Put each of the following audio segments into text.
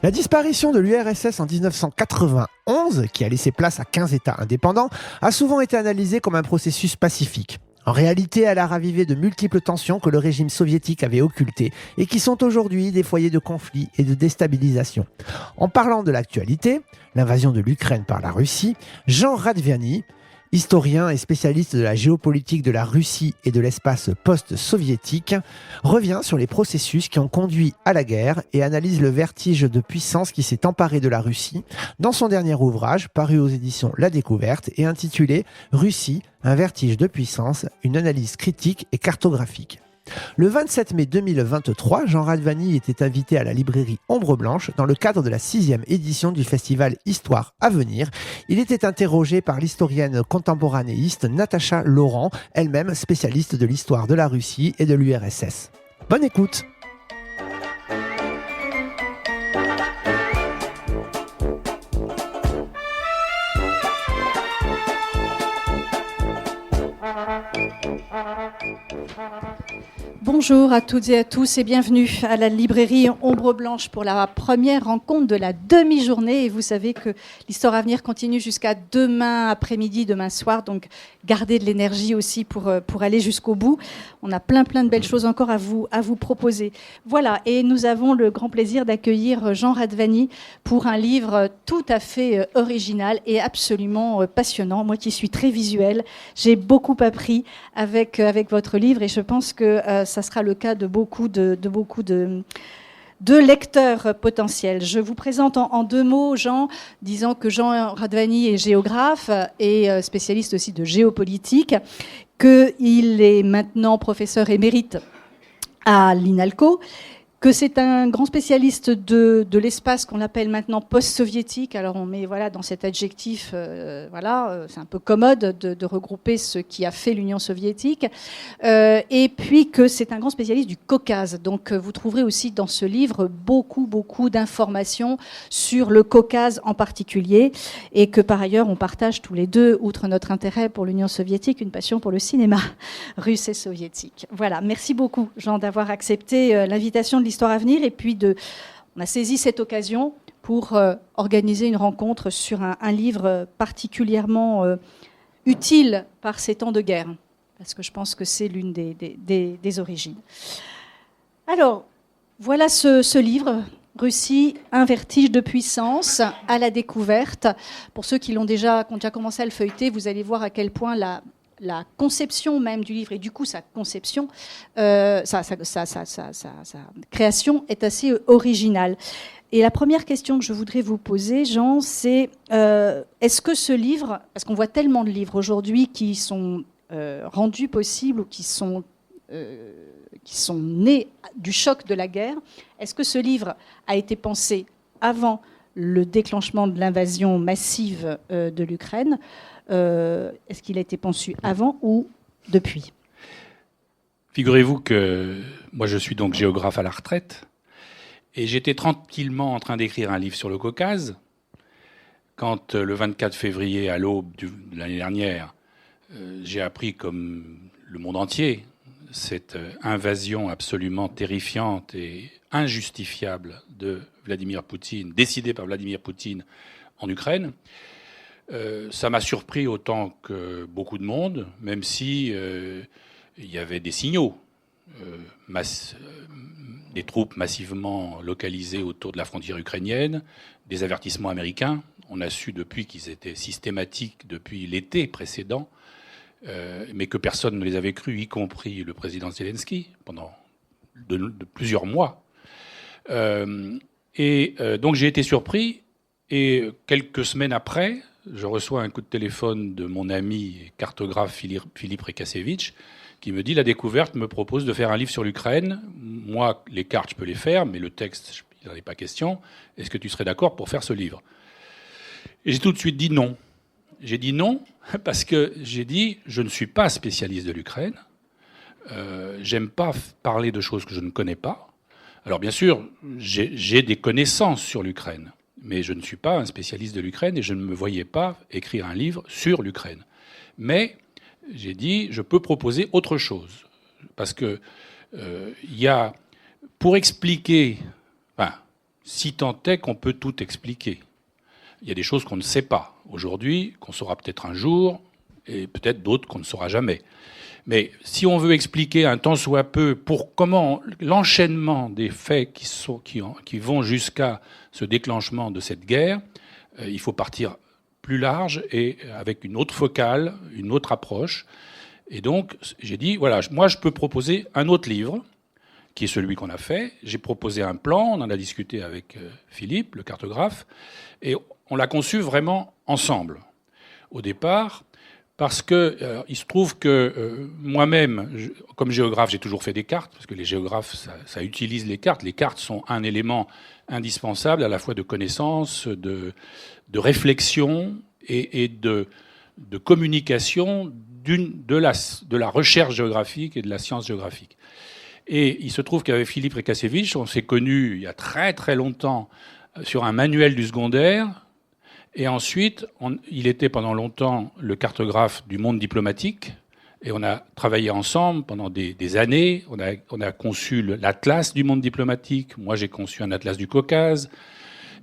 La disparition de l'URSS en 1991, qui a laissé place à 15 États indépendants, a souvent été analysée comme un processus pacifique. En réalité, elle a ravivé de multiples tensions que le régime soviétique avait occultées et qui sont aujourd'hui des foyers de conflit et de déstabilisation. En parlant de l'actualité, l'invasion de l'Ukraine par la Russie, Jean Radviani, historien et spécialiste de la géopolitique de la Russie et de l'espace post-soviétique, revient sur les processus qui ont conduit à la guerre et analyse le vertige de puissance qui s'est emparé de la Russie dans son dernier ouvrage paru aux éditions La Découverte et intitulé « Russie, un vertige de puissance, une analyse critique et cartographique ». Le 27 mai 2023, Jean Radviani était invité à la librairie Ombre Blanche dans le cadre de la 6e édition du festival Histoire à venir. Il était interrogé par l'historienne contemporanéiste Natacha Laurent, elle-même spécialiste de l'histoire de la Russie et de l'URSS. Bonne écoute! Bonjour à toutes et à tous et bienvenue à la librairie Ombre Blanche pour la première rencontre de la demi-journée. Et vous savez que l'Histoire à venir continue jusqu'à demain après-midi, demain soir. Donc gardez de l'énergie aussi pour aller jusqu'au bout. On a plein de belles choses encore à vous proposer. Voilà, et nous avons le grand plaisir d'accueillir Jean Radviani pour un livre tout à fait original et absolument passionnant. Moi qui suis très visuelle, j'ai beaucoup appris avec votre livre et je pense que ça sera le cas de beaucoup de lecteurs potentiels. Je vous présente en deux mots Jean, disant que Jean Radviani est géographe et spécialiste aussi de géopolitique, qu'il est maintenant professeur émérite à l'INALCO, que c'est un grand spécialiste de l'espace qu'on appelle maintenant post-soviétique. Alors on met dans cet adjectif, c'est un peu commode de regrouper ce qui a fait l'Union soviétique. Et puis que c'est un grand spécialiste du Caucase. Donc vous trouverez aussi dans ce livre beaucoup d'informations sur le Caucase en particulier. Et que par ailleurs on partage tous les deux, outre notre intérêt pour l'Union soviétique, une passion pour le cinéma russe et soviétique. Voilà, merci beaucoup Jean d'avoir accepté l'invitation de l'Histoire à venir et puis on a saisi cette occasion pour organiser une rencontre sur un livre particulièrement utile par ces temps de guerre, parce que je pense que c'est l'une des origines. Alors, voilà ce livre, Russie, un vertige de puissance à la découverte. Pour ceux qui ont déjà commencé à le feuilleter, vous allez voir à quel point la conception même du livre et du coup sa conception, sa création est assez originale. Et la première question que je voudrais vous poser, Jean, c'est est-ce que ce livre, parce qu'on voit tellement de livres aujourd'hui qui sont rendus possibles ou qui sont nés du choc de la guerre, est-ce que ce livre a été pensé avant le déclenchement de l'invasion massive de l'Ukraine? Est-ce qu'il a été conçu avant ou depuis? Figurez-vous que moi je suis donc géographe à la retraite et j'étais tranquillement en train d'écrire un livre sur le Caucase quand le 24 février à l'aube de l'année dernière, j'ai appris comme le monde entier cette invasion absolument terrifiante et injustifiable de Vladimir Poutine, décidée par Vladimir Poutine en Ukraine. Ça m'a surpris autant que beaucoup de monde, même si il y avait des signaux, des troupes massivement localisées autour de la frontière ukrainienne, des avertissements américains. On a su depuis qu'ils étaient systématiques depuis l'été précédent, mais que personne ne les avait crus, y compris le président Zelensky, pendant de plusieurs mois. Donc j'ai été surpris, et quelques semaines après, je reçois un coup de téléphone de mon ami cartographe Philippe Rekasevitch qui me dit « La Découverte me propose de faire un livre sur l'Ukraine. Moi, les cartes, je peux les faire, mais le texte, il n'en est pas question. Est-ce que tu serais d'accord pour faire ce livre ?» Et j'ai tout de suite dit non. J'ai dit non parce que j'ai dit « Je ne suis pas spécialiste de l'Ukraine. J'aime pas parler de choses que je ne connais pas. Alors bien sûr, j'ai des connaissances sur l'Ukraine. Mais je ne suis pas un spécialiste de l'Ukraine et je ne me voyais pas écrire un livre sur l'Ukraine. Mais j'ai dit, je peux proposer autre chose. Parce que il y a, pour expliquer, si tant est qu'on peut tout expliquer. Il y a des choses qu'on ne sait pas aujourd'hui, qu'on saura peut-être un jour, et peut-être d'autres qu'on ne saura jamais. Mais si on veut expliquer un tant soit peu pour comment l'enchaînement des faits qui vont jusqu'à ce déclenchement de cette guerre, il faut partir plus large et avec une autre focale, une autre approche. Et donc, j'ai dit, voilà, moi je peux proposer un autre livre, qui est celui qu'on a fait. J'ai proposé un plan, on en a discuté avec Philippe, le cartographe, et on l'a conçu vraiment ensemble. Au départ, parce que il se trouve que moi-même, comme géographe, j'ai toujours fait des cartes, parce que les géographes, ça utilise les cartes. Les cartes sont un élément indispensable à la fois de connaissance, de réflexion et de communication de la recherche géographique et de la science géographique. Et il se trouve qu'avec Philippe Rekasevich, on s'est connus il y a très très longtemps sur un manuel du secondaire. Et ensuite, il était pendant longtemps le cartographe du monde diplomatique. Et on a travaillé ensemble pendant des années. On a conçu l'atlas du monde diplomatique. Moi, j'ai conçu un atlas du Caucase.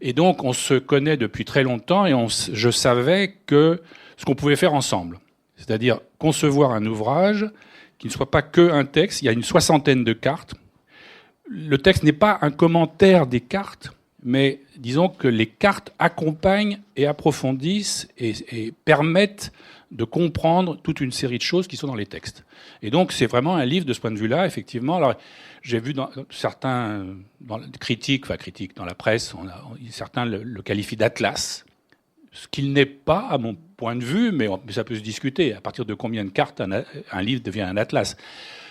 Et donc, on se connaît depuis très longtemps. Et je savais que ce qu'on pouvait faire ensemble, c'est-à-dire concevoir un ouvrage qui ne soit pas qu'un texte. Il y a une 60aine de cartes. Le texte n'est pas un commentaire des cartes, mais disons que les cartes accompagnent et approfondissent et permettent de comprendre toute une série de choses qui sont dans les textes. Et donc, c'est vraiment un livre de ce point de vue-là, effectivement. Alors, j'ai vu dans certains critiques dans la presse, certains le qualifient d'atlas, ce qu'il n'est pas, à mon point de vue, mais ça peut se discuter. À partir de combien de cartes un livre devient un atlas.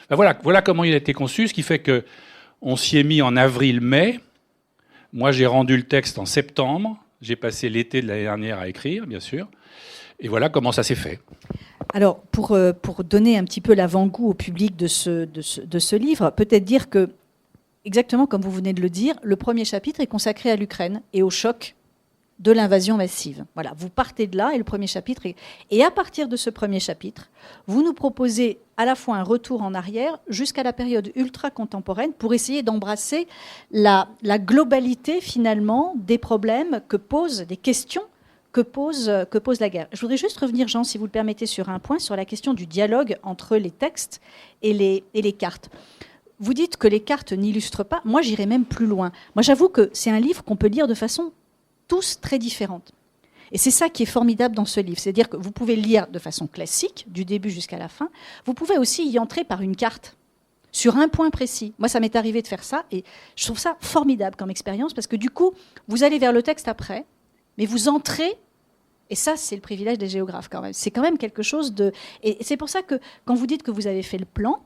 Ben voilà comment il a été conçu, ce qui fait que on s'y est mis en avril-mai. Moi, j'ai rendu le texte en septembre. J'ai passé l'été de l'année dernière à écrire, bien sûr. Et voilà comment ça s'est fait. Alors, pour donner un petit peu l'avant-goût au public de ce livre, peut-être dire que, exactement comme vous venez de le dire, le premier chapitre est consacré à l'Ukraine et au choc de l'invasion massive. Voilà, vous partez de là et le premier chapitre et à partir de ce premier chapitre, vous nous proposez à la fois un retour en arrière jusqu'à la période ultra contemporaine pour essayer d'embrasser la globalité finalement des problèmes que posent, des questions que pose la guerre. Je voudrais juste revenir, Jean, si vous le permettez, sur un point, sur la question du dialogue entre les textes et les cartes. Vous dites que les cartes n'illustrent pas. Moi, j'irais même plus loin. Moi, j'avoue que c'est un livre qu'on peut lire de façon tous très différentes. Et c'est ça qui est formidable dans ce livre. C'est-à-dire que vous pouvez le lire de façon classique, du début jusqu'à la fin. Vous pouvez aussi y entrer par une carte, sur un point précis. Moi, ça m'est arrivé de faire ça, et je trouve ça formidable comme expérience, parce que du coup, vous allez vers le texte après, mais vous entrez, et ça, c'est le privilège des géographes quand même. C'est quand même quelque chose de... Et c'est pour ça que quand vous dites que vous avez fait le plan,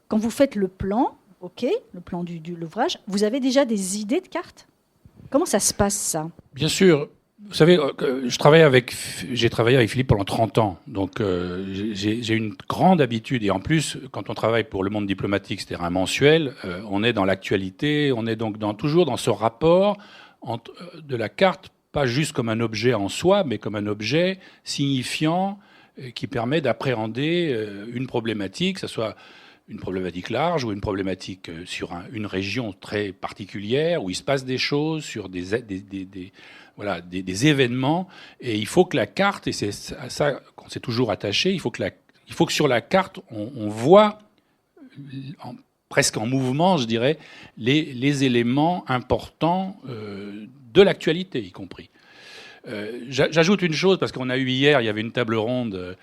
quand vous faites le plan, ok, le plan de l'ouvrage, vous avez déjà des idées de cartes ? Comment ça se passe, ça ? Bien sûr. Vous savez, j'ai travaillé avec Philippe pendant 30 ans. Donc, j'ai une grande habitude. Et en plus, quand on travaille pour le monde diplomatique, c'est-à-dire un mensuel, on est dans l'actualité, on est donc toujours dans ce rapport de la carte, pas juste comme un objet en soi, mais comme un objet signifiant qui permet d'appréhender une problématique, que ce soit une problématique large ou une problématique sur une région très particulière où il se passe des choses, sur des événements. Et il faut que la carte, et c'est à ça qu'on s'est toujours attaché, il faut que sur la carte, on voit, presque en mouvement, je dirais, les éléments importants de l'actualité, y compris. J'ajoute une chose, parce qu'on a eu hier, il y avait une table ronde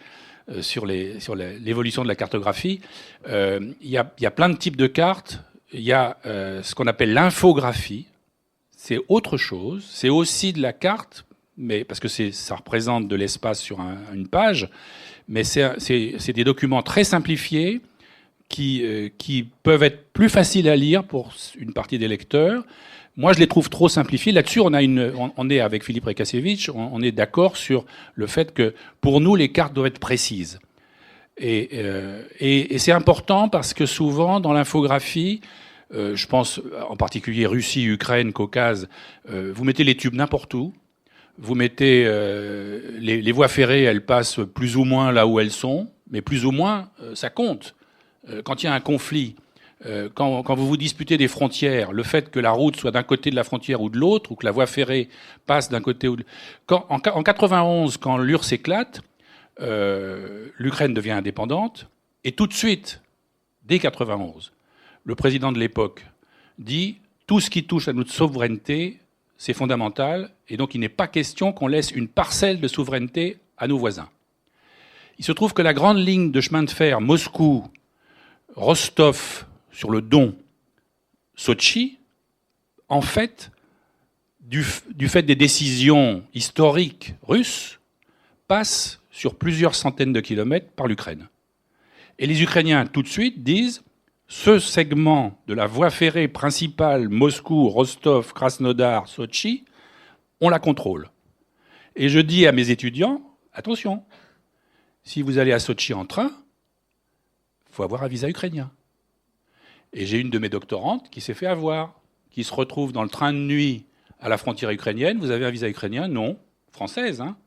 sur l'évolution de la cartographie. Il y a plein de types de cartes. Il y a ce qu'on appelle l'infographie. C'est autre chose. C'est aussi de la carte, mais parce que ça représente de l'espace sur une page. Mais c'est des documents très simplifiés qui peuvent être plus faciles à lire pour une partie des lecteurs. Moi, je les trouve trop simplifiés. Là-dessus, on est avec Philippe Rekasevich, on est d'accord sur le fait que, pour nous, les cartes doivent être précises. Et c'est important parce que souvent, dans l'infographie, je pense en particulier Russie, Ukraine, Caucase, vous mettez les tubes n'importe où. Vous mettez les voies ferrées, elles passent plus ou moins là où elles sont, mais plus ou moins, ça compte. Quand il y a un conflit, Quand vous vous disputez des frontières, le fait que la route soit d'un côté de la frontière ou de l'autre, ou que la voie ferrée passe d'un côté ou de l'autre. En 91, quand l'URSS éclate, l'Ukraine devient indépendante, et tout de suite, dès 91, le président de l'époque dit « tout ce qui touche à notre souveraineté, c'est fondamental, et donc il n'est pas question qu'on laisse une parcelle de souveraineté à nos voisins ». Il se trouve que la grande ligne de chemin de fer Moscou, Rostov, sur le Don, Sotchi, en fait, du fait des décisions historiques russes, passe sur plusieurs centaines de kilomètres par l'Ukraine. Et les Ukrainiens, tout de suite, disent ce segment de la voie ferrée principale Moscou, Rostov, Krasnodar, Sotchi, on la contrôle. Et je dis à mes étudiants, attention, si vous allez à Sotchi en train, il faut avoir un visa ukrainien. Et j'ai une de mes doctorantes qui s'est fait avoir, qui se retrouve dans le train de nuit à la frontière ukrainienne. Vous avez un visa ukrainien? Non. Française, hein?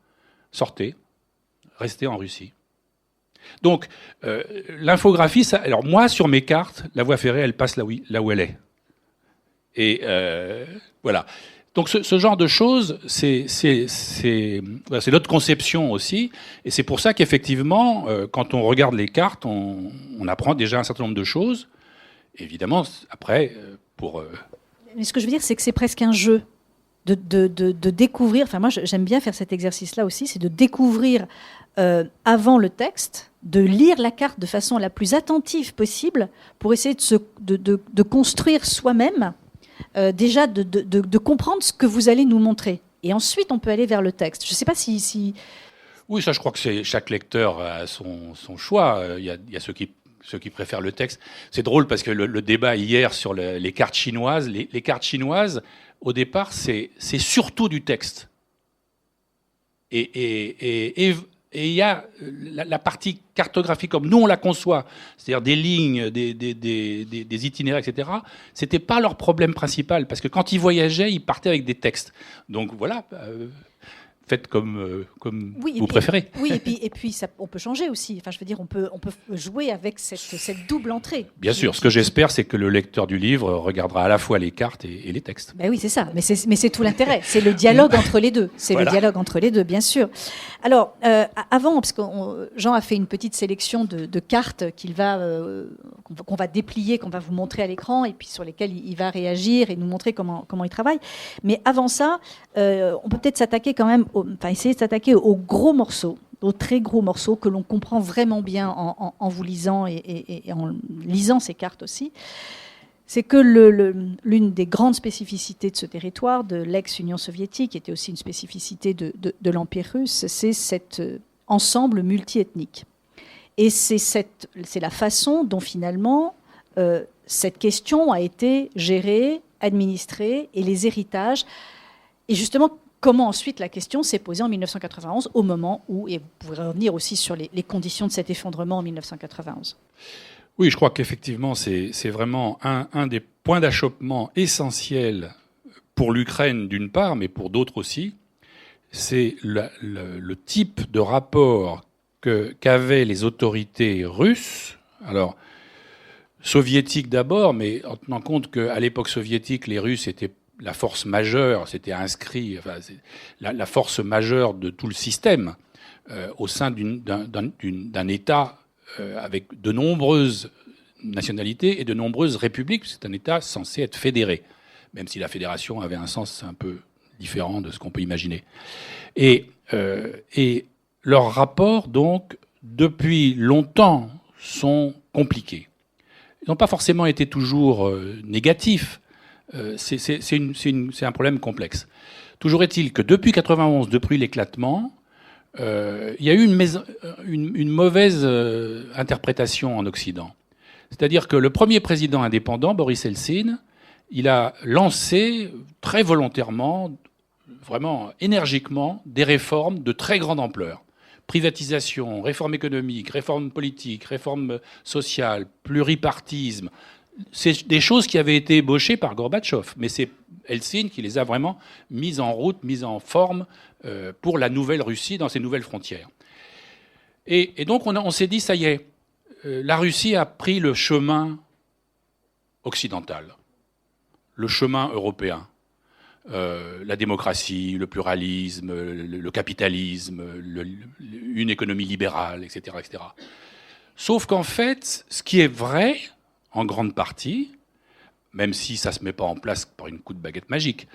Sortez. Restez en Russie. Donc, l'infographie, ça, alors moi, sur mes cartes, la voie ferrée, elle passe là où elle est. Et voilà. Donc ce genre de choses, c'est notre conception aussi. Et c'est pour ça qu'effectivement, quand on regarde les cartes, on apprend déjà un certain nombre de choses. Évidemment, après, pour... Mais ce que je veux dire, c'est que c'est presque un jeu de découvrir. Enfin, moi, j'aime bien faire cet exercice-là aussi, c'est de découvrir avant le texte, de lire la carte de façon la plus attentive possible pour essayer de construire soi-même, déjà de comprendre ce que vous allez nous montrer. Et ensuite, on peut aller vers le texte. Je ne sais pas si... Oui, ça, je crois que chaque lecteur a son choix. Il y a ceux qui préfèrent le texte. C'est drôle parce que le débat hier sur les cartes chinoises, les cartes chinoises, au départ, c'est surtout du texte. Et il y a la partie cartographique comme nous on la conçoit, c'est-à-dire des lignes, des itinéraires, etc. C'était pas leur problème principal parce que quand ils voyageaient, ils partaient avec des textes. Donc voilà. Faites comme oui, vous préférez. Oui, et puis ça, on peut changer aussi. Enfin, je veux dire, on peut jouer avec cette double entrée. Bien sûr. Ce que j'espère, c'est que le lecteur du livre regardera à la fois les cartes et les textes. Ben oui, c'est ça. Mais c'est tout l'intérêt. C'est le dialogue entre les deux. C'est voilà. Le dialogue entre les deux, bien sûr. Alors, avant, parce que Jean a fait une petite sélection de cartes qu'on va déplier, qu'on va vous montrer à l'écran, et puis sur lesquelles il va réagir et nous montrer comment il travaille. Mais avant ça, on peut peut-être s'attaquer quand même essayer de s'attaquer aux gros morceaux, aux très gros morceaux que l'on comprend vraiment bien en vous lisant et en lisant ces cartes aussi. C'est que l'une des grandes spécificités de ce territoire, de l'ex-Union soviétique, qui était aussi une spécificité de l'Empire russe, c'est cet ensemble multiethnique. Et c'est la façon dont finalement cette question a été gérée, administrée, et les héritages, et justement comment ensuite la question s'est posée en 1991, au moment où, et vous pourrez revenir aussi sur les conditions de cet effondrement en 1991. Oui, je crois qu'effectivement, c'est vraiment un des points d'achoppement essentiels pour l'Ukraine d'une part, mais pour d'autres aussi. C'est le type de rapport qu'avaient les autorités russes, alors soviétiques d'abord, mais en tenant compte qu'à l'époque soviétique, les Russes étaient la force majeure, c'était inscrit, enfin, la force majeure de tout le système au sein d'un État avec de nombreuses nationalités et de nombreuses républiques. C'est un État censé être fédéré, même si la fédération avait un sens un peu différent de ce qu'on peut imaginer. Et leurs rapports, donc, depuis longtemps, sont compliqués. Ils n'ont pas forcément été toujours négatifs. C'est un problème complexe. Toujours est-il que depuis 1991, depuis l'éclatement, il y a eu une mauvaise interprétation en Occident. C'est-à-dire que le premier président indépendant, Boris Eltsine, il a lancé très volontairement, vraiment énergiquement, des réformes de très grande ampleur. Privatisation, réforme économique, réforme politique, réforme sociale, pluripartisme. C'est des choses qui avaient été ébauchées par Gorbatchev, mais c'est Eltsine qui les a vraiment mises en route, mises en forme pour la nouvelle Russie dans ses nouvelles frontières. Et donc on s'est dit, ça y est, la Russie a pris le chemin occidentale, le chemin européen, la démocratie, le pluralisme, le capitalisme, une économie libérale, etc., etc. Sauf qu'en fait, ce qui est vrai, en grande partie, même si ça ne se met pas en place par une coup de baguette magique,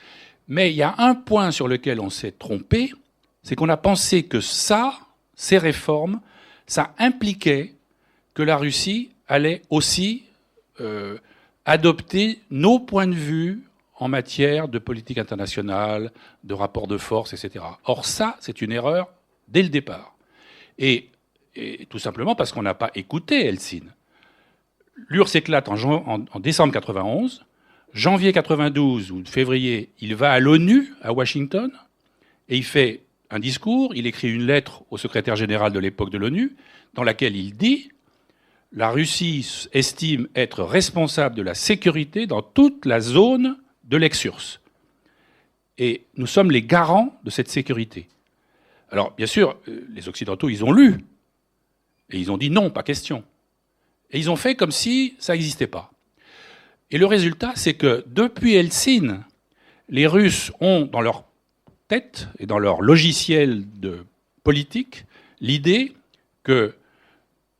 mais il y a un point sur lequel on s'est trompé, c'est qu'on a pensé que ces réformes, ça impliquait que la Russie allait aussi adopter nos points de vue en matière de politique internationale, de rapport de force, etc. Or ça, c'est une erreur dès le départ. Et tout simplement parce qu'on n'a pas écouté Helsinki. L'URSS éclate en décembre 91. Janvier 92 ou février, il va à l'ONU, à Washington, et il fait un discours, il écrit une lettre au secrétaire général de l'époque de l'ONU, dans laquelle il dit « La Russie estime être responsable de la sécurité dans toute la zone de l'ex-URSS. Et nous sommes les garants de cette sécurité. » Alors, bien sûr, les Occidentaux, ils ont lu, et ils ont dit « Non, pas question ». Et ils ont fait comme si ça n'existait pas. Et le résultat, c'est que depuis Helsinki, les Russes ont dans leur tête et dans leur logiciel de politique l'idée que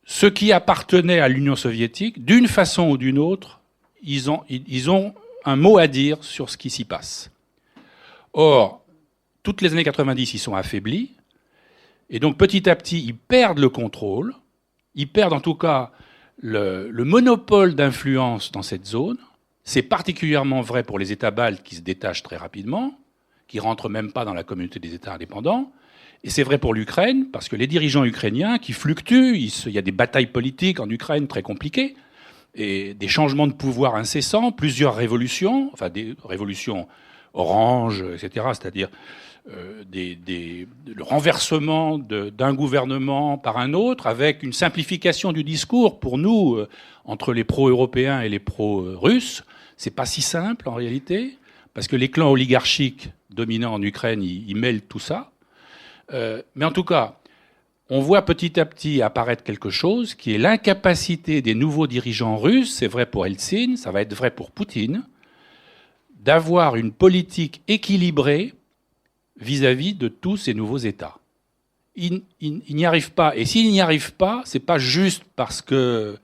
ce qui appartenait à l'Union soviétique, d'une façon ou d'une autre, ils ont un mot à dire sur ce qui s'y passe. Or, toutes les années 90, ils sont affaiblis, et donc petit à petit, ils perdent le contrôle, ils perdent en tout cas le monopole d'influence dans cette zone. C'est particulièrement vrai pour les États baltes qui se détachent très rapidement, qui ne rentrent même pas dans la communauté des États indépendants. Et c'est vrai pour l'Ukraine, parce que les dirigeants ukrainiens qui fluctuent, il y a des batailles politiques en Ukraine très compliquées, et des changements de pouvoir incessants, plusieurs révolutions, enfin des révolutions orange, etc., c'est-à-dire le renversement d'un gouvernement par un autre, avec une simplification du discours pour nous, entre les pro-européens et les pro-russes. C'est pas si simple en réalité, parce que les clans oligarchiques dominants en Ukraine, ils mêlent tout ça. Mais en tout cas, on voit petit à petit apparaître quelque chose qui est l'incapacité des nouveaux dirigeants russes, c'est vrai pour Helsinki, ça va être vrai pour Poutine, d'avoir une politique équilibrée vis-à-vis de tous ces nouveaux États. Ils n'y arrivent pas. Et s'ils n'y arrivent pas, c'est pas juste parce qu'ils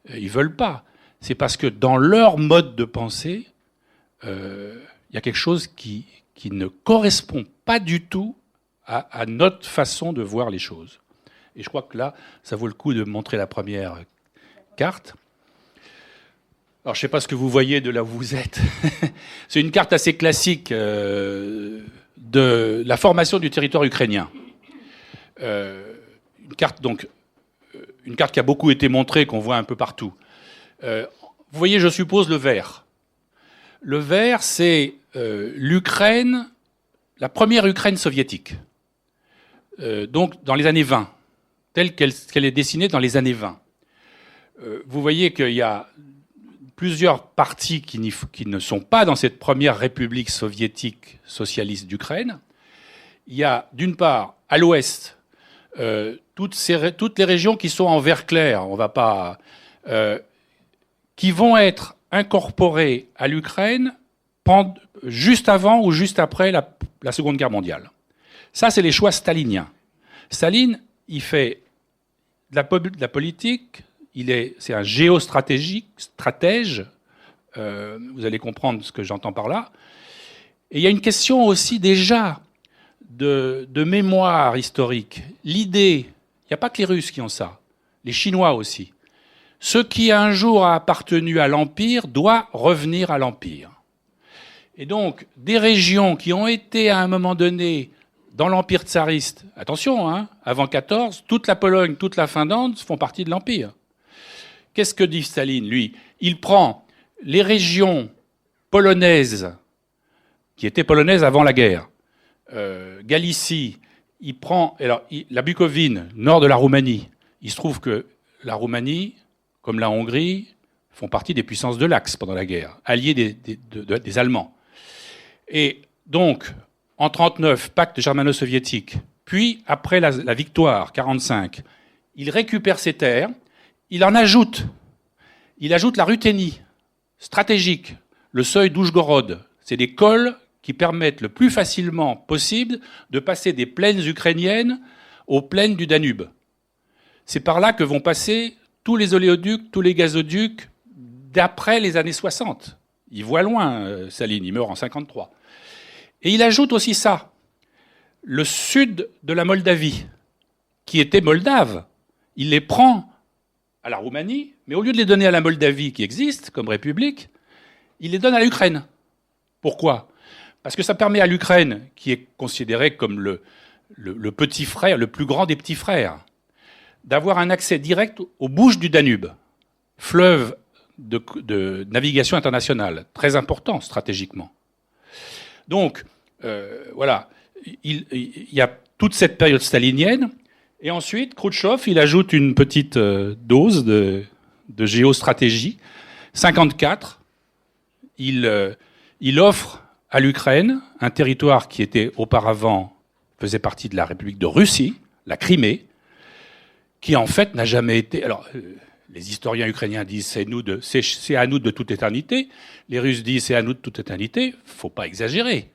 ne veulent pas. C'est parce que dans leur mode de pensée, il y a quelque chose qui ne correspond pas du tout à notre façon de voir les choses. Et je crois que là, ça vaut le coup de montrer la première carte. Alors, je ne sais pas ce que vous voyez de là où vous êtes. C'est une carte assez classique de la formation du territoire ukrainien. Une carte qui a beaucoup été montrée, qu'on voit un peu partout. Vous voyez, je suppose, le vert. Le vert, c'est l'Ukraine, la première Ukraine soviétique. Donc, dans les années 20, telle qu'elle est dessinée dans les années 20. Vous voyez qu'il y a plusieurs parties qui ne sont pas dans cette première république soviétique socialiste d'Ukraine. Il y a, d'une part, à l'ouest, toutes les régions qui sont en vert clair, qui vont être incorporées à l'Ukraine juste avant ou juste après la Seconde Guerre mondiale. Ça, c'est les choix staliniens. Staline, il fait de la politique, c'est un géostratège, vous allez comprendre ce que j'entends par là. Et il y a une question aussi déjà de mémoire historique. L'idée, il n'y a pas que les Russes qui ont ça, les Chinois aussi. Ce qui un jour a appartenu à l'Empire doit revenir à l'Empire. Et donc, des régions qui ont été à un moment donné dans l'Empire tsariste, attention, avant 14, toute la Pologne, toute la Finlande font partie de l'Empire. Qu'est-ce que dit Staline, lui? Il prend les régions polonaises, qui étaient polonaises avant la guerre, Galicie, il prend la Bucovine, nord de la Roumanie. Il se trouve que la Roumanie, comme la Hongrie, font partie des puissances de l'Axe pendant la guerre, alliés des Allemands. Et donc, en 1939, pacte germano-soviétique, puis après la victoire, 1945, il récupère ces terres, il ajoute la Ruthénie, stratégiques. Le seuil d'Oujgorod, c'est des cols qui permettent le plus facilement possible de passer des plaines ukrainiennes aux plaines du Danube. C'est par là que vont passer tous les oléoducs, tous les gazoducs d'après les années 60. Il voit loin, Staline, il meurt en 1953. Et il ajoute aussi ça, le sud de la Moldavie, qui était moldave, il les prend à la Roumanie, mais au lieu de les donner à la Moldavie qui existe comme république, il les donne à l'Ukraine. Pourquoi ? Parce que ça permet à l'Ukraine, qui est considérée comme le petit frère, le plus grand des petits frères, d'avoir un accès direct aux bouches du Danube, fleuve de navigation internationale, très important stratégiquement. Donc, voilà, il y a toute cette période stalinienne, et ensuite, Khrouchtchev, il ajoute une petite dose de géostratégie. 1954, il offre à l'Ukraine un territoire qui était auparavant, faisait partie de la République de Russie, la Crimée, qui en fait n'a jamais été... Alors, les historiens ukrainiens disent c'est à nous de toute éternité. Les Russes disent c'est à nous de toute éternité. Il ne faut pas exagérer.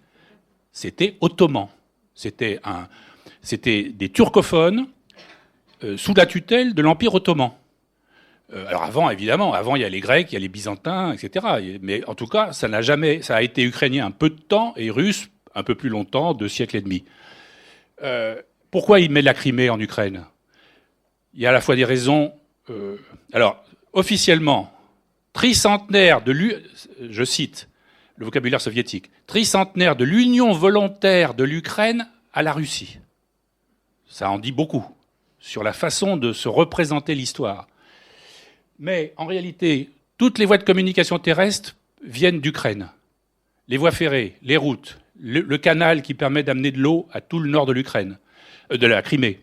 C'était ottoman. C'était des turcophones sous la tutelle de l'Empire ottoman. Alors avant, évidemment, il y a les Grecs, il y a les Byzantins, etc. Mais en tout cas, ça a été ukrainien un peu de temps et russe un peu plus longtemps, 2 siècles et demi. Pourquoi il met la Crimée en Ukraine ? Il y a à la fois des raisons... alors, officiellement, tricentenaire je cite le vocabulaire soviétique, tricentenaire de l'union volontaire de l'Ukraine à la Russie. Ça en dit beaucoup sur la façon de se représenter l'histoire. Mais en réalité, toutes les voies de communication terrestre viennent d'Ukraine. Les voies ferrées, les routes, le canal qui permet d'amener de l'eau à tout le nord de l'Ukraine, de la Crimée.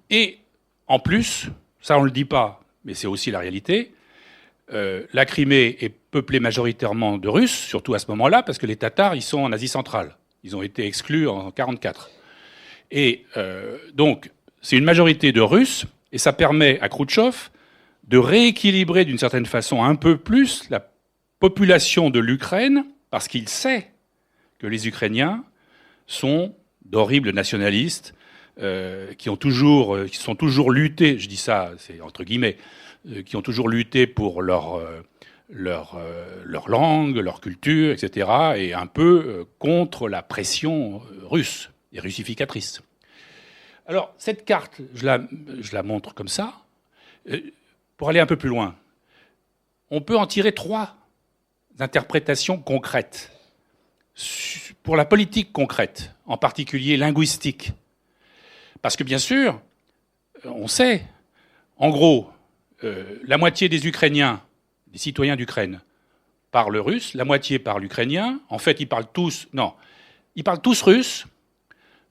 Et en plus, ça on ne le dit pas, mais c'est aussi la réalité, la Crimée est peuplée majoritairement de Russes, surtout à ce moment-là, parce que les Tatars, ils sont en Asie centrale. Ils ont été exclus en 1944. Et donc, c'est une majorité de Russes, et ça permet à Khrouchtchev de rééquilibrer d'une certaine façon un peu plus la population de l'Ukraine, parce qu'il sait que les Ukrainiens sont d'horribles nationalistes, qui sont toujours luttés, je dis ça, c'est entre guillemets, qui ont toujours lutté pour leur langue, leur culture, etc., et un peu contre la pression russe et russificatrice. Alors, cette carte, je la montre comme ça. Pour aller un peu plus loin, on peut en tirer 3 interprétations concrètes pour la politique concrète, en particulier linguistique. Parce que bien sûr, on sait, en gros, la moitié des Ukrainiens, des citoyens d'Ukraine, parlent russe, la moitié parlent ukrainien. En fait, ils parlent tous russe.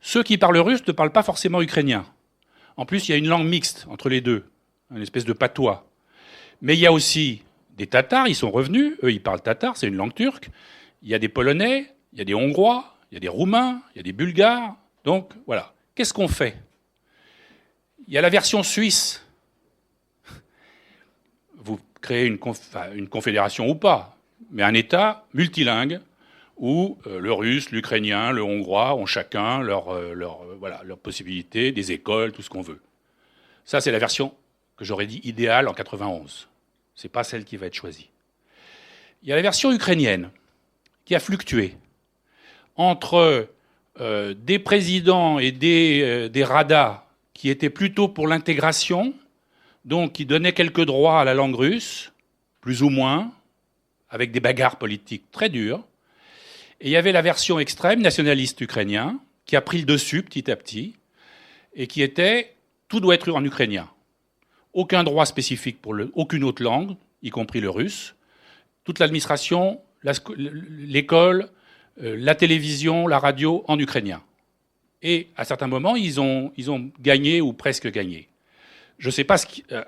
Ceux qui parlent russe ne parlent pas forcément ukrainien. En plus, il y a une langue mixte entre les deux, une espèce de patois. Mais il y a aussi des Tatars, ils sont revenus, eux ils parlent tatar, c'est une langue turque. Il y a des Polonais, il y a des Hongrois, il y a des Roumains, il y a des Bulgares. Donc voilà. Qu'est-ce qu'on fait ? Il y a la version suisse. Vous créez une confédération ou pas, mais un État multilingue où le russe, l'ukrainien, le hongrois ont chacun leurs possibilités, des écoles, tout ce qu'on veut. Ça, c'est la version que j'aurais dit idéale en 91. Ce n'est pas celle qui va être choisie. Il y a la version ukrainienne qui a fluctué entre des présidents et des radas qui étaient plutôt pour l'intégration, donc qui donnaient quelques droits à la langue russe, plus ou moins, avec des bagarres politiques très dures. Et il y avait la version extrême, nationaliste ukrainien, qui a pris le dessus petit à petit, et qui était « tout doit être en ukrainien ». Aucun droit spécifique pour aucune autre langue, y compris le russe. Toute l'administration, l'école, la télévision, la radio en ukrainien. Et à certains moments, ils ont gagné ou presque gagné. Je ne sais pas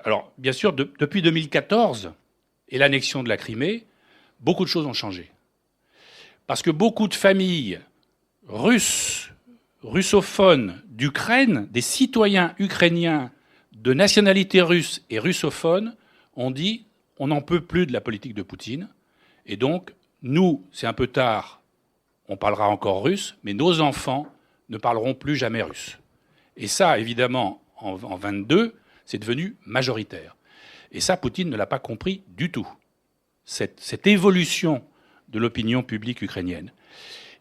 alors, bien sûr, depuis 2014 et l'annexion de la Crimée, beaucoup de choses ont changé. Parce que beaucoup de familles russophones d'Ukraine, des citoyens ukrainiens de nationalité russe et russophone, ont dit on n'en peut plus de la politique de Poutine. Et donc, nous, c'est un peu tard, on parlera encore russe, mais nos enfants ne parleront plus jamais russe. Et ça, évidemment, en 22, c'est devenu majoritaire. Et ça, Poutine ne l'a pas compris du tout, cette évolution de l'opinion publique ukrainienne.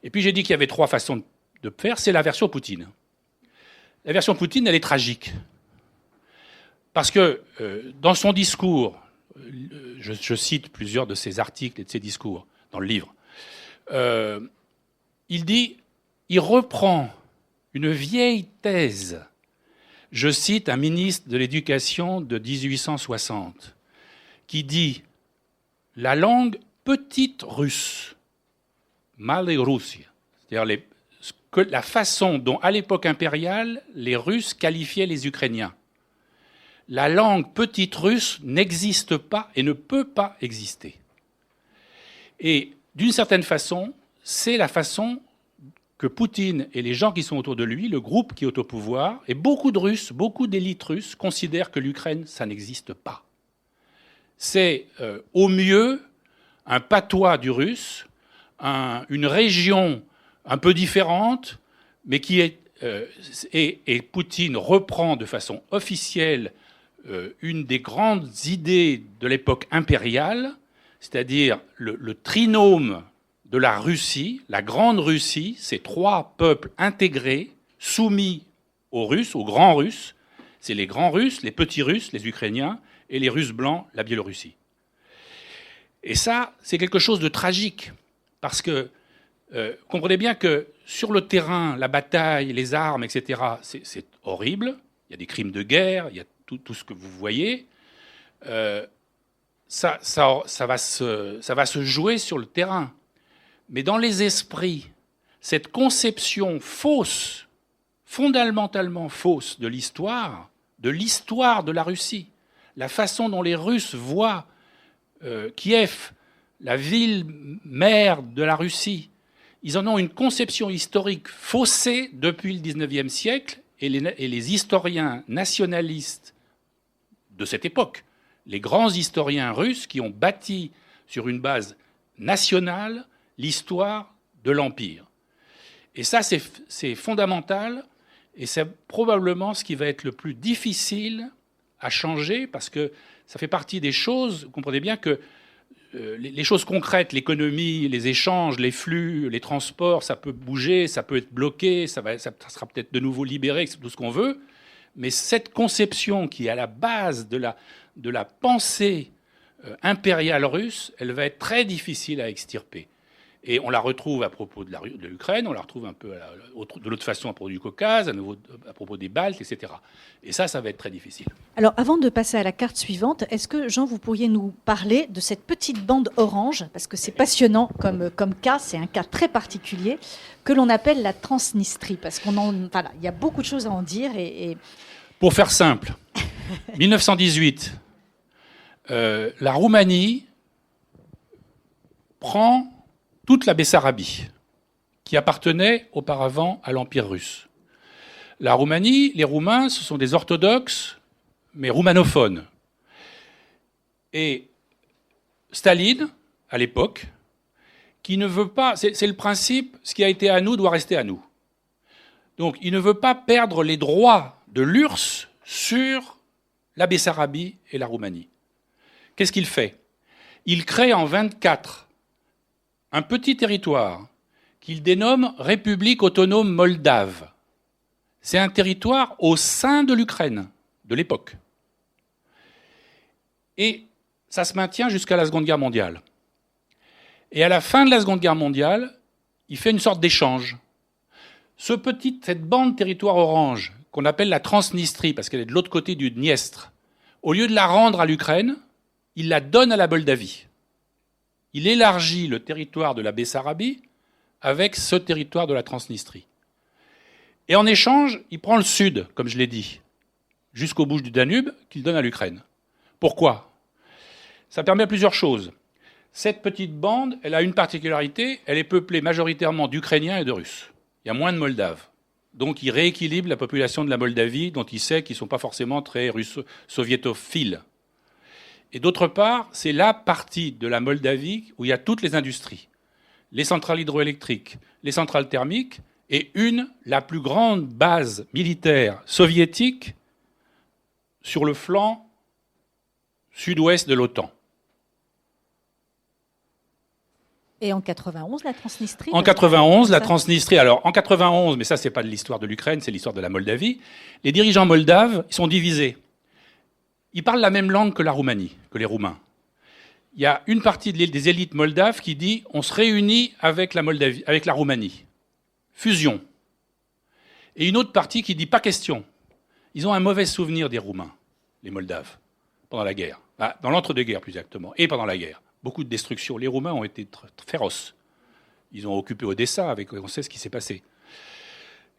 Et puis j'ai dit qu'il y avait 3 façons de faire, c'est la version Poutine. La version Poutine, elle est tragique. Parce que dans son discours, je cite plusieurs de ses articles et de ses discours dans le livre, il reprend une vieille thèse. Je cite un ministre de l'Éducation de 1860 qui dit « La langue petite russe, malé Russie », c'est-à-dire la façon dont, à l'époque impériale, les Russes qualifiaient les Ukrainiens. La langue petite russe n'existe pas et ne peut pas exister. Et d'une certaine façon, c'est la façon que Poutine et les gens qui sont autour de lui, le groupe qui est au pouvoir, et beaucoup de Russes, beaucoup d'élites russes, considèrent que l'Ukraine, ça n'existe pas. C'est au mieux un patois du russe, une région un peu différente, mais qui est... et Poutine reprend de façon officielle une des grandes idées de l'époque impériale, c'est-à-dire le trinôme de la Russie, la grande Russie, ces 3 peuples intégrés, soumis aux Russes, aux grands Russes. C'est les grands Russes, les petits Russes, les Ukrainiens, et les Russes blancs, la Biélorussie. Et ça, c'est quelque chose de tragique, parce que comprenez bien que sur le terrain, la bataille, les armes, etc., c'est horrible. Il y a des crimes de guerre, il y a tout ce que vous voyez. Ça va se jouer sur le terrain. Mais dans les esprits, cette conception fausse, fondamentalement fausse de l'histoire de la Russie, la façon dont les Russes voient Kiev, la ville mère de la Russie, ils en ont une conception historique faussée depuis le XIXe siècle, et les historiens nationalistes de cette époque, les grands historiens russes qui ont bâti sur une base nationale l'histoire de l'Empire. Et ça, c'est fondamental, et c'est probablement ce qui va être le plus difficile à changer, parce que ça fait partie des choses, vous comprenez bien que les choses concrètes, l'économie, les échanges, les flux, les transports, ça peut bouger, ça peut être bloqué, ça sera peut-être de nouveau libéré, c'est tout ce qu'on veut, mais cette conception qui est à la base de la pensée impériale russe, elle va être très difficile à extirper. Et on la retrouve à propos de l'Ukraine, on la retrouve un peu de l'autre façon à propos du Caucase, à nouveau à propos des Baltes, etc. Et ça va être très difficile. Alors, avant de passer à la carte suivante, est-ce que, Jean, vous pourriez nous parler de cette petite bande orange, parce que c'est passionnant comme cas, c'est un cas très particulier, que l'on appelle la Transnistrie, parce il y a beaucoup de choses à en dire. Pour faire simple, 1918, la Roumanie prend toute la Bessarabie, qui appartenait auparavant à l'Empire russe. La Roumanie, les Roumains, ce sont des orthodoxes, mais roumanophones. Et Staline, à l'époque, qui ne veut pas... C'est le principe, ce qui a été à nous doit rester à nous. Donc, il ne veut pas perdre les droits de l'URSS sur la Bessarabie et la Roumanie. Qu'est-ce qu'il fait? Il crée en 1924 un petit territoire qu'il dénomme République autonome moldave. C'est un territoire au sein de l'Ukraine, de l'époque. Et ça se maintient jusqu'à la Seconde Guerre mondiale. Et à la fin de la Seconde Guerre mondiale, il fait une sorte d'échange. Cette bande de territoire orange, qu'on appelle la Transnistrie, parce qu'elle est de l'autre côté du Dniestre, au lieu de la rendre à l'Ukraine, il la donne à la Moldavie. Il élargit le territoire de la Bessarabie avec ce territoire de la Transnistrie. Et en échange, il prend le sud, comme je l'ai dit, jusqu'aux bouches du Danube, qu'il donne à l'Ukraine. Pourquoi? Ça permet plusieurs choses. Cette petite bande, elle a une particularité, elle est peuplée majoritairement d'Ukrainiens et de Russes. Il y a moins de Moldaves. Donc il rééquilibre la population de la Moldavie, dont il sait qu'ils ne sont pas forcément très soviétophiles. Et d'autre part, c'est la partie de la Moldavie où il y a toutes les industries. Les centrales hydroélectriques, les centrales thermiques, et la plus grande base militaire soviétique sur le flanc sud-ouest de l'OTAN. Et en 91, la Transnistrie? En 91, la Transnistrie. Alors, en 91, mais ça, c'est pas de l'histoire de l'Ukraine, c'est l'histoire de la Moldavie. Les dirigeants moldaves, ils sont divisés. Ils parlent la même langue que la Roumanie, que les Roumains. Il y a une partie des élites moldaves qui dit on se réunit avec la Moldavie, avec la Roumanie. Fusion. Et une autre partie qui dit pas question. Ils ont un mauvais souvenir des Roumains, les Moldaves, pendant la guerre. Dans l'entre-deux-guerres, plus exactement, et pendant la guerre. Beaucoup de destruction. Les Roumains ont été féroces. Ils ont occupé Odessa, on sait ce qui s'est passé.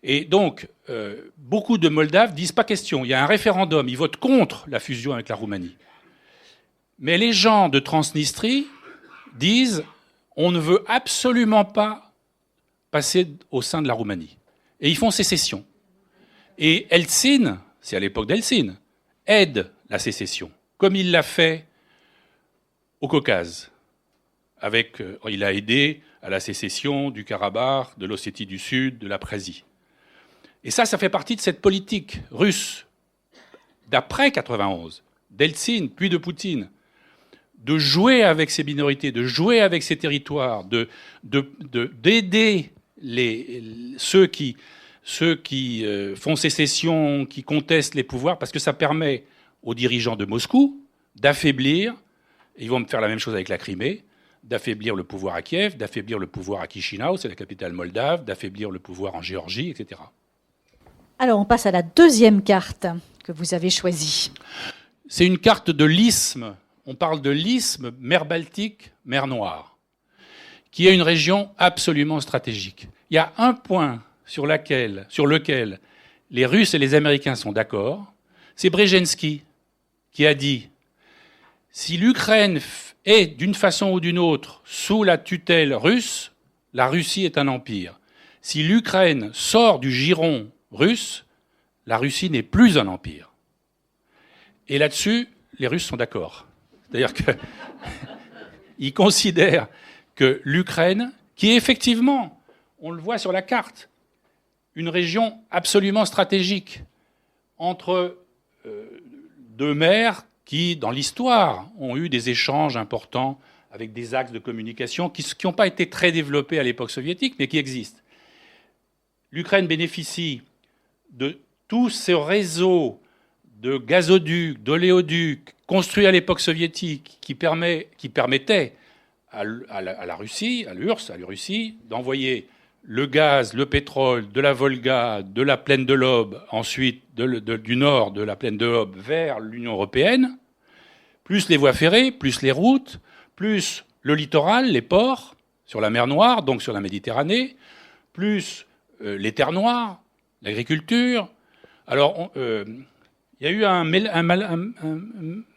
Et donc, beaucoup de Moldaves disent pas question. Il y a un référendum, ils votent contre la fusion avec la Roumanie. Mais les gens de Transnistrie disent on ne veut absolument pas passer au sein de la Roumanie. Et ils font sécession. Et Eltsine, c'est à l'époque d'Eltsine, aide la sécession, comme il l'a fait au Caucase. Il a aidé à la sécession du Karabakh, de l'Ossétie du Sud, de l'Abkhazie. Et ça fait partie de cette politique russe d'après 91, d'Eltsine, puis de Poutine, de jouer avec ces minorités, de jouer avec ces territoires, d'aider ceux qui font sécession, qui contestent les pouvoirs, parce que ça permet aux dirigeants de Moscou d'affaiblir, et ils vont faire la même chose avec la Crimée, d'affaiblir le pouvoir à Kiev, d'affaiblir le pouvoir à Chisinau, c'est la capitale moldave, d'affaiblir le pouvoir en Géorgie, etc. Alors, on passe à la deuxième carte que vous avez choisie. C'est une carte de l'isthme. On parle de l'isthme, mer Baltique, mer Noire, qui est une région absolument stratégique. Il y a un point sur lequel les Russes et les Américains sont d'accord, c'est Brzezinski qui a dit « Si l'Ukraine est d'une façon ou d'une autre sous la tutelle russe, la Russie est un empire. Si l'Ukraine sort du giron russe, la Russie n'est plus un empire. » Et là-dessus, les Russes sont d'accord. C'est-à-dire qu'ils considèrent que l'Ukraine, qui est effectivement, on le voit sur la carte, une région absolument stratégique entre deux mers qui, dans l'histoire, ont eu des échanges importants avec des axes de communication qui n'ont pas été très développés à l'époque soviétique, mais qui existent. L'Ukraine bénéficie de tout ce réseau de gazoducs, d'oléoducs construits à l'époque soviétique qui permettaient à la Russie, à l'URSS, à la Russie, d'envoyer le gaz, le pétrole de la Volga, de la plaine de l'Ob, ensuite du nord de la plaine de l'Ob vers l'Union européenne, plus les voies ferrées, plus les routes, plus le littoral, les ports, sur la mer Noire, donc sur la Méditerranée, plus les terres noires, l'agriculture. Alors, il y a eu un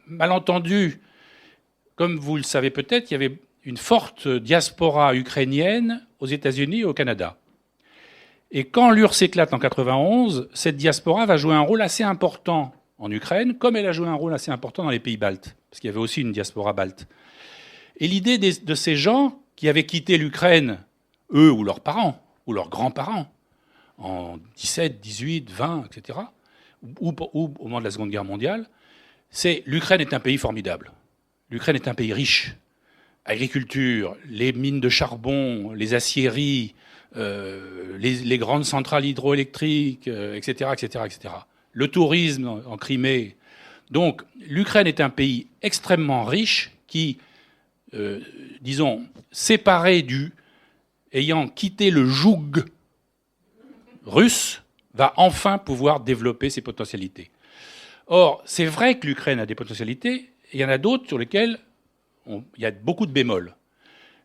malentendu. Comme vous le savez peut-être, il y avait une forte diaspora ukrainienne aux États-Unis et au Canada. Et quand l'URSS éclate en 91, cette diaspora va jouer un rôle assez important en Ukraine, comme elle a joué un rôle assez important dans les pays baltes, parce qu'il y avait aussi une diaspora balte. Et l'idée de ces gens qui avaient quitté l'Ukraine, eux ou leurs parents, ou leurs grands-parents, en 17, 18, 20, etc., ou au moment de la Seconde Guerre mondiale, c'est l'Ukraine est un pays formidable. L'Ukraine est un pays riche. Agriculture, les mines de charbon, les aciéries, les grandes centrales hydroélectriques, etc., etc., etc. Le tourisme en Crimée. Donc, l'Ukraine est un pays extrêmement riche qui, disons, séparé ayant quitté le joug russe, va enfin pouvoir développer ses potentialités. Or, c'est vrai que l'Ukraine a des potentialités, et il y en a d'autres sur lesquelles il y a beaucoup de bémols.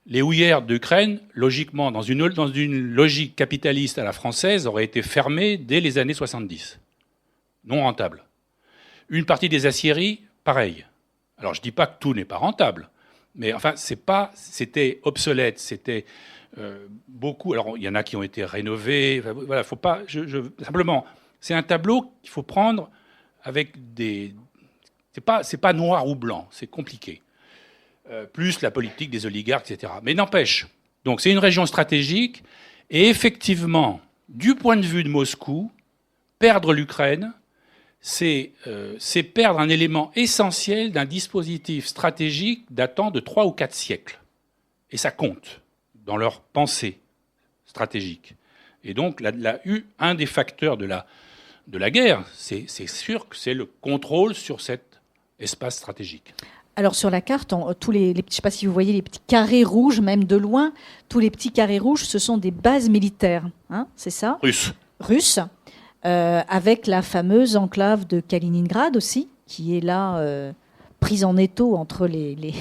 Les houillères d'Ukraine, logiquement, dans une logique capitaliste à la française, auraient été fermées dès les années 70. Non rentables. Une partie des aciéries, pareil. Alors, je ne dis pas que tout n'est pas rentable, mais enfin, c'était obsolète, c'était beaucoup. Alors, il y en a qui ont été rénovés. Voilà, faut pas. Simplement, c'est un tableau qu'il faut prendre avec C'est pas noir ou blanc, c'est compliqué. Plus la politique des oligarques, etc. Mais n'empêche, donc c'est une région stratégique, et effectivement, du point de vue de Moscou, perdre l'Ukraine, c'est perdre un élément essentiel d'un dispositif stratégique datant de 3 ou 4 siècles. Et ça compte dans leur pensée stratégique. Et donc, un des facteurs de la guerre, c'est sûr que c'est le contrôle sur cet espace stratégique. Alors sur la carte, je ne sais pas si vous voyez les petits carrés rouges, même de loin, tous les petits carrés rouges, ce sont des bases militaires, hein, c'est ça ? Russes. Avec la fameuse enclave de Kaliningrad aussi, qui est là prise en étau entre les...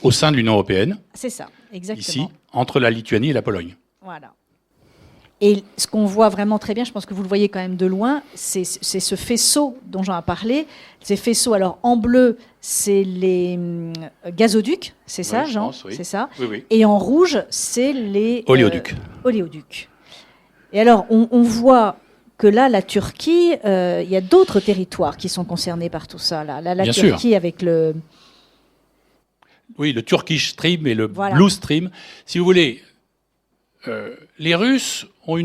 Au sein de l'Union européenne. C'est ça, exactement. Ici, entre la Lituanie et la Pologne. Voilà. Et ce qu'on voit vraiment très bien, je pense que vous le voyez quand même de loin, c'est ce faisceau dont Jean a parlé. Ces faisceaux, alors en bleu, c'est les gazoducs, c'est ça, Jean ? Pense, oui. C'est ça. Oui. Et en rouge, c'est les oléoducs. Oléoducs. Et alors, on voit que là, la Turquie, il y a d'autres territoires qui sont concernés par tout ça. Là, la Bien Turquie sûr. avec le... Oui, le Turkish Stream et le Blue Stream. Si vous voulez, les Russes ont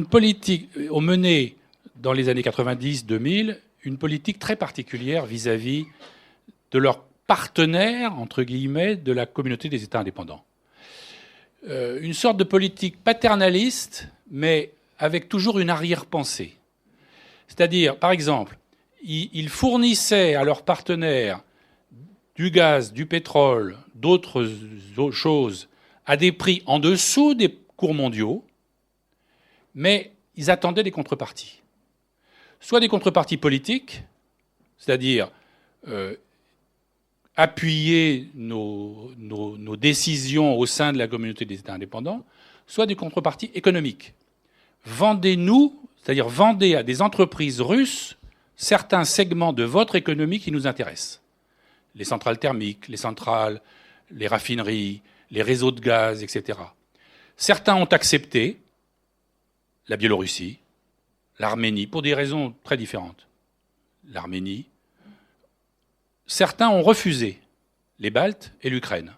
mené, dans les années 90-2000, une politique très particulière vis-à-vis de leurs partenaires, entre guillemets, de la communauté des États indépendants. Une sorte de politique paternaliste, mais avec toujours une arrière-pensée. C'est-à-dire, par exemple, ils fournissaient à leurs partenaires du gaz, du pétrole, d'autres choses, à des prix en dessous des cours mondiaux, mais ils attendaient des contreparties. Soit des contreparties politiques, c'est-à-dire appuyer nos décisions au sein de la communauté des États indépendants, soit des contreparties économiques. Vendez-nous, c'est-à-dire vendez à des entreprises russes certains segments de votre économie qui nous intéressent. Les centrales thermiques, les centrales, les raffineries, les réseaux de gaz, etc. Certains ont accepté, la Biélorussie, l'Arménie, pour des raisons très différentes. L'Arménie. Certains ont refusé, les Baltes et l'Ukraine.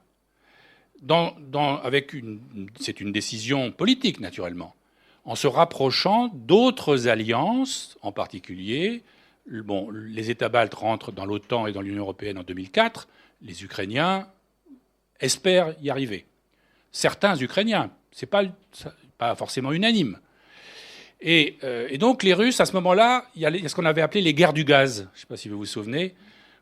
C'est une décision politique, naturellement, en se rapprochant d'autres alliances, en particulier, les États baltes rentrent dans l'OTAN et dans l'Union européenne en 2004, les Ukrainiens espèrent y arriver. Certains Ukrainiens, c'est pas forcément unanime. Et donc les Russes, à ce moment-là, il y a ce qu'on avait appelé les guerres du gaz. Je ne sais pas si vous vous souvenez,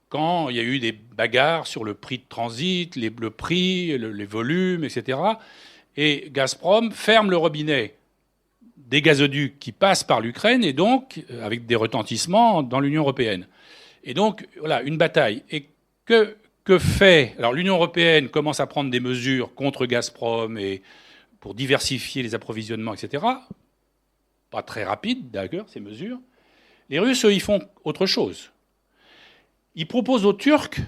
quand il y a eu des bagarres sur le prix de transit, le prix, les volumes, etc. Et Gazprom ferme le robinet des gazoducs qui passent par l'Ukraine et donc avec des retentissements dans l'Union européenne. Et donc, voilà, une bataille. Et que fait... Alors l'Union européenne commence à prendre des mesures contre Gazprom et pour diversifier les approvisionnements, etc. Pas très rapide, d'ailleurs, ces mesures. Les Russes, eux, ils font autre chose. Ils proposent aux Turcs,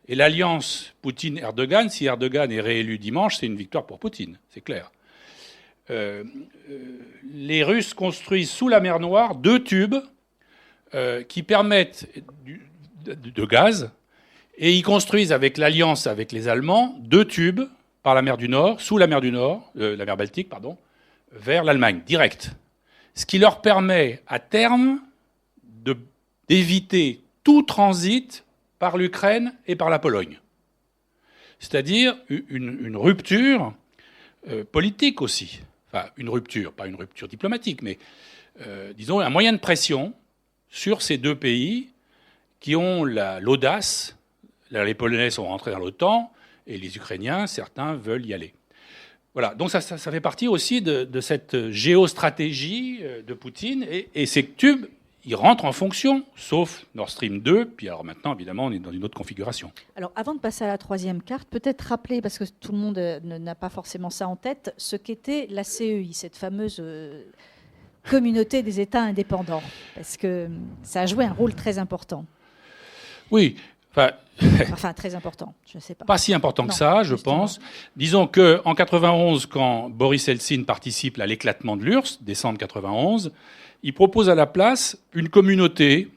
et l'alliance Poutine-Erdogan, si Erdogan est réélu dimanche, c'est une victoire pour Poutine, c'est clair. Les Russes construisent sous la mer Noire 2 tubes qui permettent de gaz, et ils construisent avec l'alliance avec les Allemands 2 tubes par la mer du Nord, sous la mer du Nord, la mer Baltique, pardon, vers l'Allemagne, direct. Ce qui leur permet, à terme, d'éviter tout transit par l'Ukraine et par la Pologne. C'est-à-dire une rupture politique aussi. Enfin, une rupture, pas une rupture diplomatique, mais disons un moyen de pression sur ces 2 pays qui ont l'audace. Les Polonais sont rentrés dans l'OTAN et les Ukrainiens, certains veulent y aller. Voilà, donc ça fait partie aussi de cette géostratégie de Poutine et ces tubes, ils rentrent en fonction, sauf Nord Stream 2, puis alors maintenant, évidemment, on est dans une autre configuration. Alors, avant de passer à la 3e carte, peut-être rappeler, parce que tout le monde n'a pas forcément ça en tête, ce qu'était la CEI, cette fameuse communauté des États indépendants, parce que ça a joué un rôle très important. Oui, enfin très important, je ne sais pas. Pas si important que ça, je pense. Disons qu'en 91, quand Boris Eltsine participe à l'éclatement de l'URSS, décembre 91, il propose à la place une communauté,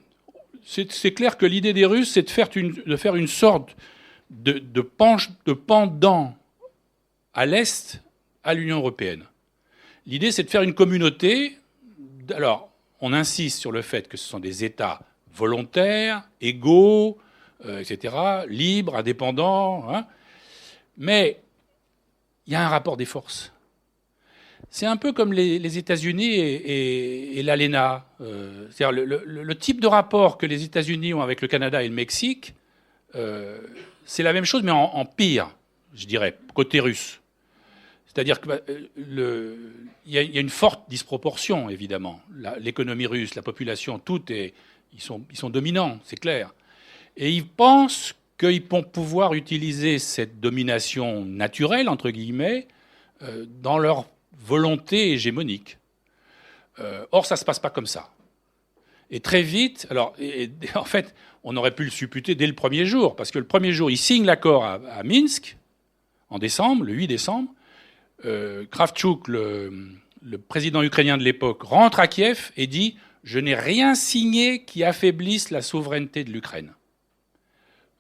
c'est clair que l'idée des Russes, c'est de faire une sorte de pendant à l'Est à l'Union européenne. L'idée, c'est de faire une communauté. Alors, on insiste sur le fait que ce sont des États volontaires, égaux, etc., libres, indépendants. Hein. Mais il y a un rapport des forces. C'est un peu comme les États-Unis et l'ALENA. C'est-à-dire le type de rapport que les États-Unis ont avec le Canada et le Mexique, c'est la même chose, mais en pire, je dirais, côté russe. C'est-à-dire qu'il y a une forte disproportion, évidemment. L'économie russe, la population, ils sont dominants, c'est clair. Et ils pensent qu'ils vont pouvoir utiliser cette domination naturelle, entre guillemets, dans leur volonté hégémonique. Or, ça ne se passe pas comme ça. Et très vite, en fait, on aurait pu le supputer dès le premier jour, parce que le premier jour, ils signent l'accord à Minsk, en décembre, le 8 décembre. Kravchuk, le président ukrainien de l'époque, rentre à Kiev et dit « Je n'ai rien signé qui affaiblisse la souveraineté de l'Ukraine.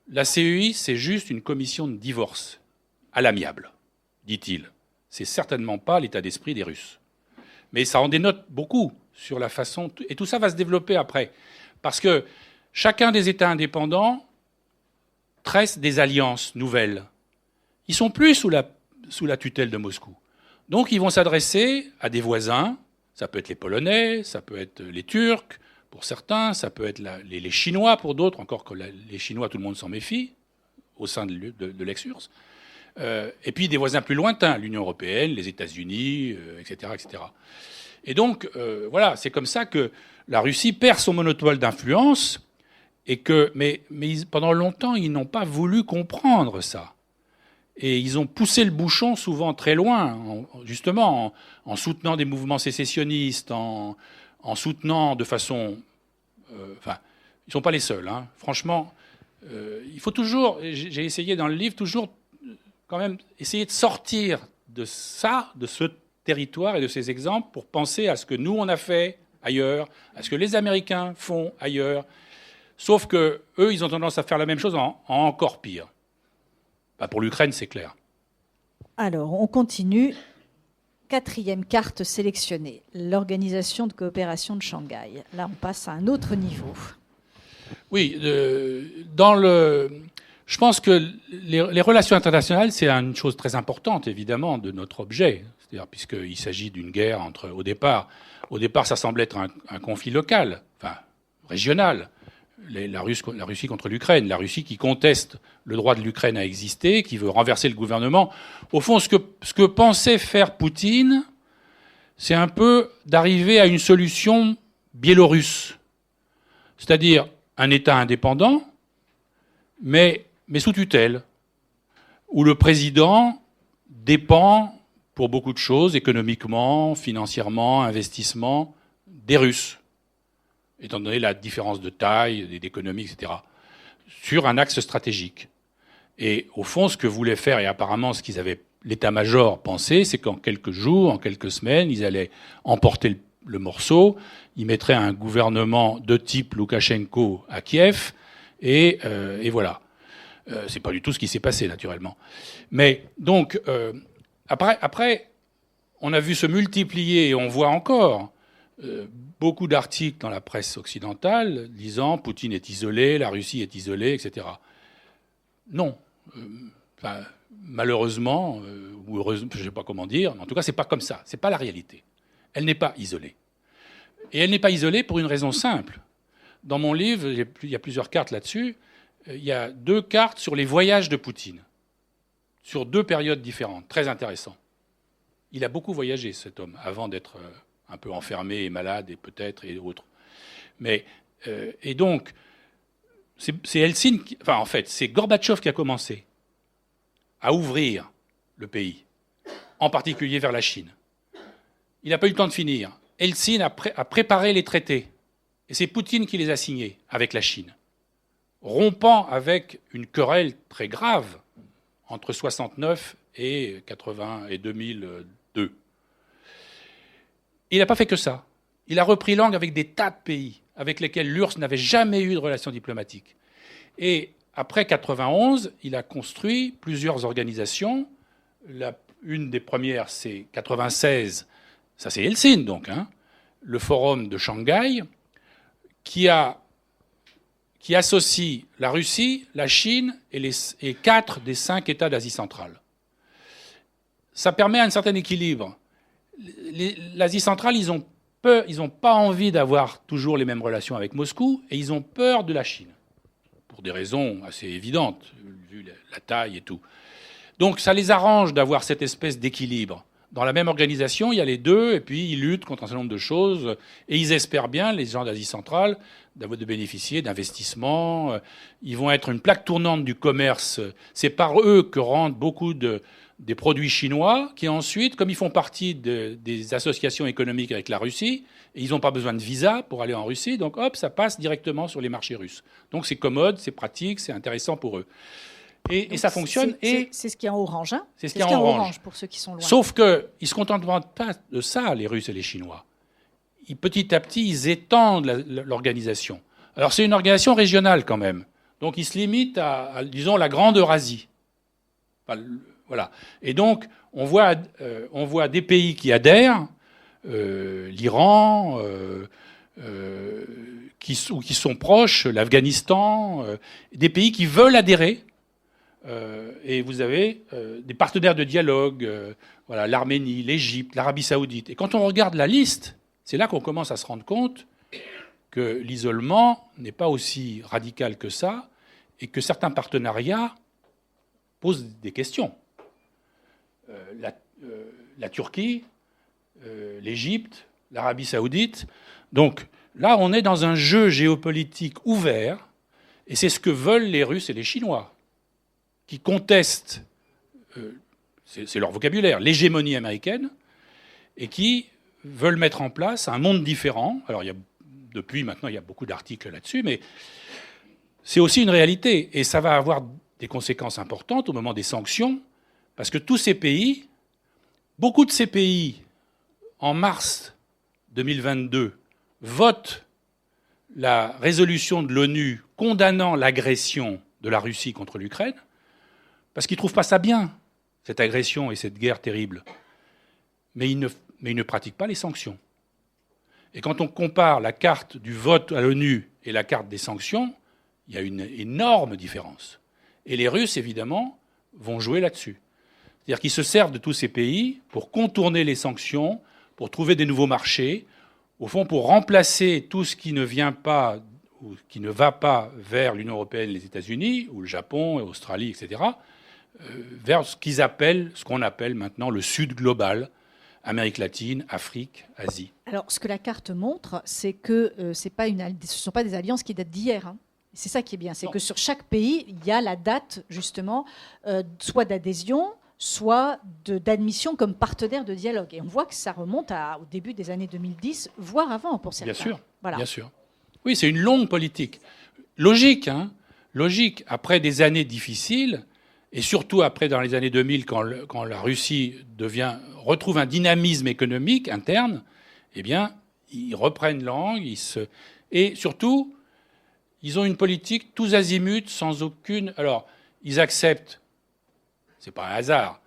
La CEI, c'est juste une commission de divorce, à l'amiable, dit-il. C'est certainement pas l'état d'esprit des Russes. » Mais ça en dénote beaucoup sur la façon... Et tout ça va se développer après. Parce que chacun des États indépendants tresse des alliances nouvelles. Ils sont plus sous la tutelle de Moscou. Donc ils vont s'adresser à des voisins, ça peut être les Polonais, ça peut être les Turcs pour certains, ça peut être les Chinois pour d'autres, encore que les Chinois, tout le monde s'en méfie, au sein de l'ex-URSS. Et puis des voisins plus lointains, l'Union européenne, les États-Unis, etc., etc. Et donc, voilà, c'est comme ça que la Russie perd son monopole d'influence, mais pendant longtemps, ils n'ont pas voulu comprendre ça. Et ils ont poussé le bouchon souvent très loin, justement en soutenant des mouvements sécessionnistes, en soutenant de façon... Enfin, ils ne sont pas les seuls. Hein. Franchement, il faut toujours... J'ai essayé dans le livre, toujours quand même essayer de sortir de ça, de ce territoire et de ces exemples pour penser à ce que nous, on a fait ailleurs, à ce que les Américains font ailleurs. Sauf que eux, ils ont tendance à faire la même chose en encore pire. Pour l'Ukraine, c'est clair. Alors, on continue. 4e carte sélectionnée, l'Organisation de coopération de Shanghai. Là, on passe à un autre niveau. Oui, je pense que les relations internationales, c'est une chose très importante, évidemment, de notre objet. C'est-à-dire, puisqu'il s'agit d'une guerre au départ, ça semble être un conflit local, enfin, régional. La Russie contre l'Ukraine, la Russie qui conteste le droit de l'Ukraine à exister, qui veut renverser le gouvernement. Au fond, ce que pensait faire Poutine, c'est un peu d'arriver à une solution biélorusse, c'est-à-dire un État indépendant, mais sous tutelle, où le président dépend pour beaucoup de choses, économiquement, financièrement, investissement, des Russes, étant donné la différence de taille, d'économie, etc., sur un axe stratégique. Et au fond, ce que voulait faire, et apparemment ce qu'ils avaient l'état-major pensé, c'est qu'en quelques jours, en quelques semaines, ils allaient emporter le morceau, ils mettraient un gouvernement de type Loukachenko à Kiev, et voilà. C'est pas du tout ce qui s'est passé, naturellement. Mais donc, après, on a vu se multiplier, et on voit encore beaucoup d'articles dans la presse occidentale disant Poutine est isolé, la Russie est isolée, etc. Non. Malheureusement, ou heureusement, je ne sais pas comment dire, mais en tout cas, c'est pas comme ça. C'est pas la réalité. Elle n'est pas isolée. Et elle n'est pas isolée pour une raison simple. Dans mon livre, il y a plusieurs cartes là-dessus. Il y a 2 cartes sur les voyages de Poutine, sur 2 périodes différentes, très intéressant. Il a beaucoup voyagé, cet homme, avant d'être un peu enfermé et malade, et peut-être, et autres. Mais, et donc, c'est Helsinki, enfin, en fait, c'est Gorbatchev qui a commencé à ouvrir le pays, en particulier vers la Chine. Il n'a pas eu le temps de finir. Helsinki a préparé les traités, et c'est Poutine qui les a signés avec la Chine, rompant avec une querelle très grave entre 69 et 80 et 2002. Il n'a pas fait que ça. Il a repris langue avec des tas de pays. avec lesquels l'URSS n'avait jamais eu de relations diplomatiques. Et après 91, il a construit plusieurs organisations. Une des premières, c'est 96, ça c'est Helsinki donc, le forum de Shanghai, qui associe la Russie, la Chine et 4 des 5 États d'Asie centrale. Ça permet un certain équilibre. L'Asie centrale, ils n'ont pas envie d'avoir toujours les mêmes relations avec Moscou, et ils ont peur de la Chine, pour des raisons assez évidentes, vu la taille et tout. Donc ça les arrange d'avoir cette espèce d'équilibre. Dans la même organisation, il y a les deux, et puis ils luttent contre un certain nombre de choses, et ils espèrent bien, les gens d'Asie centrale, de bénéficier d'investissements. Ils vont être une plaque tournante du commerce. C'est par eux que rentrent beaucoup des produits chinois, qui ensuite, comme ils font partie des associations économiques avec la Russie, et ils n'ont pas besoin de visa pour aller en Russie, donc hop, ça passe directement sur les marchés russes. Donc c'est commode, c'est pratique, c'est intéressant pour eux. Et ça fonctionne. C'est ce qui est en orange. C'est ce qui est en orange pour ceux qui sont loin. Sauf qu'ils ne se contentent pas de ça, les Russes et les Chinois. Petit à petit, ils étendent l'organisation. Alors c'est une organisation régionale quand même. Donc ils se limitent à disons, la Grande Eurasie. Enfin, voilà. Et donc, on voit des pays qui adhèrent, l'Iran, qui sont proches, l'Afghanistan, des pays qui veulent adhérer. Et vous avez des partenaires de dialogue, voilà, l'Arménie, l'Égypte, l'Arabie saoudite. Et quand on regarde la liste, c'est là qu'on commence à se rendre compte que l'isolement n'est pas aussi radical que ça et que certains partenariats posent des questions. La Turquie, l'Égypte, l'Arabie saoudite. Donc là, on est dans un jeu géopolitique ouvert, et c'est ce que veulent les Russes et les Chinois, qui contestent, c'est leur vocabulaire, l'hégémonie américaine, et qui veulent mettre en place un monde différent. Alors, depuis maintenant, il y a beaucoup d'articles là-dessus, mais c'est aussi une réalité, et ça va avoir des conséquences importantes au moment des sanctions, parce que tous ces pays, beaucoup de ces pays, en mars 2022, votent la résolution de l'ONU condamnant l'agression de la Russie contre l'Ukraine, parce qu'ils ne trouvent pas ça bien, cette agression et cette guerre terrible. Mais ils ne pratiquent pas les sanctions. Et quand on compare la carte du vote à l'ONU et la carte des sanctions, il y a une énorme différence. Et les Russes, évidemment, vont jouer là-dessus. C'est-à-dire qu'ils se servent de tous ces pays pour contourner les sanctions, pour trouver des nouveaux marchés, au fond pour remplacer tout ce qui ne vient pas ou qui ne va pas vers l'Union européenne, les États-Unis, ou le Japon, l'Australie, etc., vers ce qu'on appelle maintenant le Sud global, Amérique latine, Afrique, Asie. Alors, ce que la carte montre, c'est que ce ne sont pas des alliances qui datent d'hier. C'est ça qui est bien, c'est que sur chaque pays, il y a la date, justement, soit d'adhésion, soit d'admission comme partenaire de dialogue. Et on voit que ça remonte au début des années 2010, voire avant pour certains. Bien sûr, voilà. Bien sûr. Oui, c'est une longue politique. Logique, logique. Après des années difficiles, et surtout après dans les années 2000, quand la Russie retrouve un dynamisme économique interne, eh bien, ils reprennent langue, et surtout, ils ont une politique tous azimuts, sans aucune... Alors, ils acceptent, c'est pas un hasard,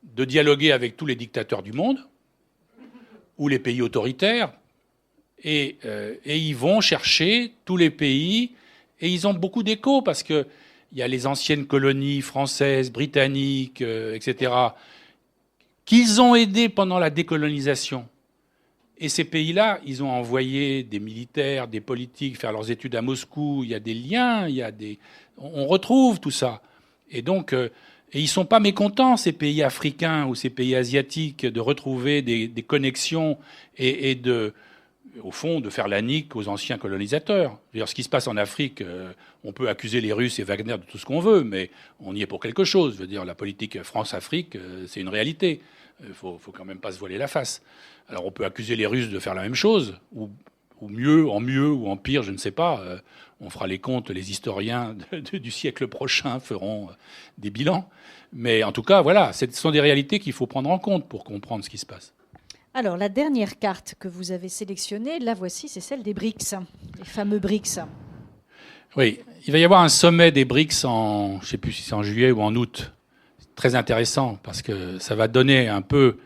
de dialoguer avec tous les dictateurs du monde, ou les pays autoritaires, et ils vont chercher tous les pays, et ils ont beaucoup d'échos, parce qu'il y a les anciennes colonies françaises, britanniques, etc., qu'ils ont aidés pendant la décolonisation. Et ces pays-là, ils ont envoyé des militaires, des politiques faire leurs études à Moscou. Il y a des liens, on retrouve tout ça. Et donc, et ils ne sont pas mécontents, ces pays africains ou ces pays asiatiques, de retrouver des connexions et au fond, de faire la nique aux anciens colonisateurs. D'ailleurs, ce qui se passe en Afrique, on peut accuser les Russes et Wagner de tout ce qu'on veut, mais on y est pour quelque chose. Je veux dire, la politique France-Afrique, c'est une réalité. Il faut quand même pas se voiler la face. Alors on peut accuser les Russes de faire la même chose, ou mieux ou en pire, je ne sais pas. On fera les comptes, les historiens du siècle prochain feront des bilans. Mais en tout cas, voilà, ce sont des réalités qu'il faut prendre en compte pour comprendre ce qui se passe. Alors, la dernière carte que vous avez sélectionnée, la voici, c'est celle des BRICS, les fameux BRICS. Oui, il va y avoir un sommet des BRICS je ne sais plus si c'est en juillet ou en août. Très intéressant, parce que ça va donner un peu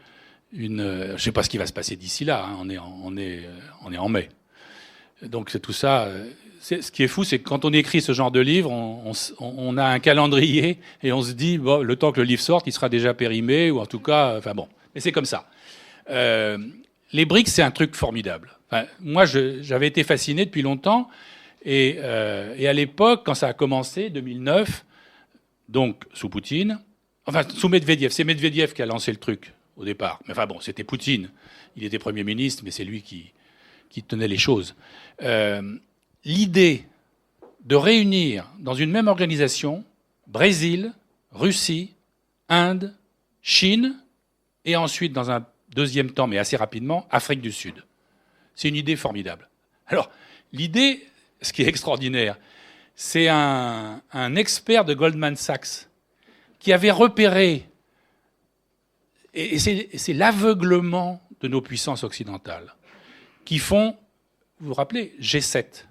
je ne sais pas ce qui va se passer d'ici là, hein, on est en mai. Donc c'est tout ça. Ce qui est fou, c'est que quand on écrit ce genre de livre, on a un calendrier et on se dit, bon, le temps que le livre sorte, il sera déjà périmé, ou en tout cas, enfin bon. Mais c'est comme ça. Les BRICS, c'est un truc formidable. Enfin, moi, j'avais été fasciné depuis longtemps, et à l'époque, quand ça a commencé, 2009, donc sous Poutine, enfin sous Medvedev, c'est Medvedev qui a lancé le truc au départ. Mais enfin bon, c'était Poutine. Il était Premier ministre, mais c'est lui qui tenait les choses. L'idée de réunir dans une même organisation Brésil, Russie, Inde, Chine, et ensuite, dans un deuxième temps, mais assez rapidement, Afrique du Sud. C'est une idée formidable. Alors, l'idée, ce qui est extraordinaire, c'est un expert de Goldman Sachs qui avait repéré, et c'est l'aveuglement de nos puissances occidentales, qui font, vous vous rappelez, G7,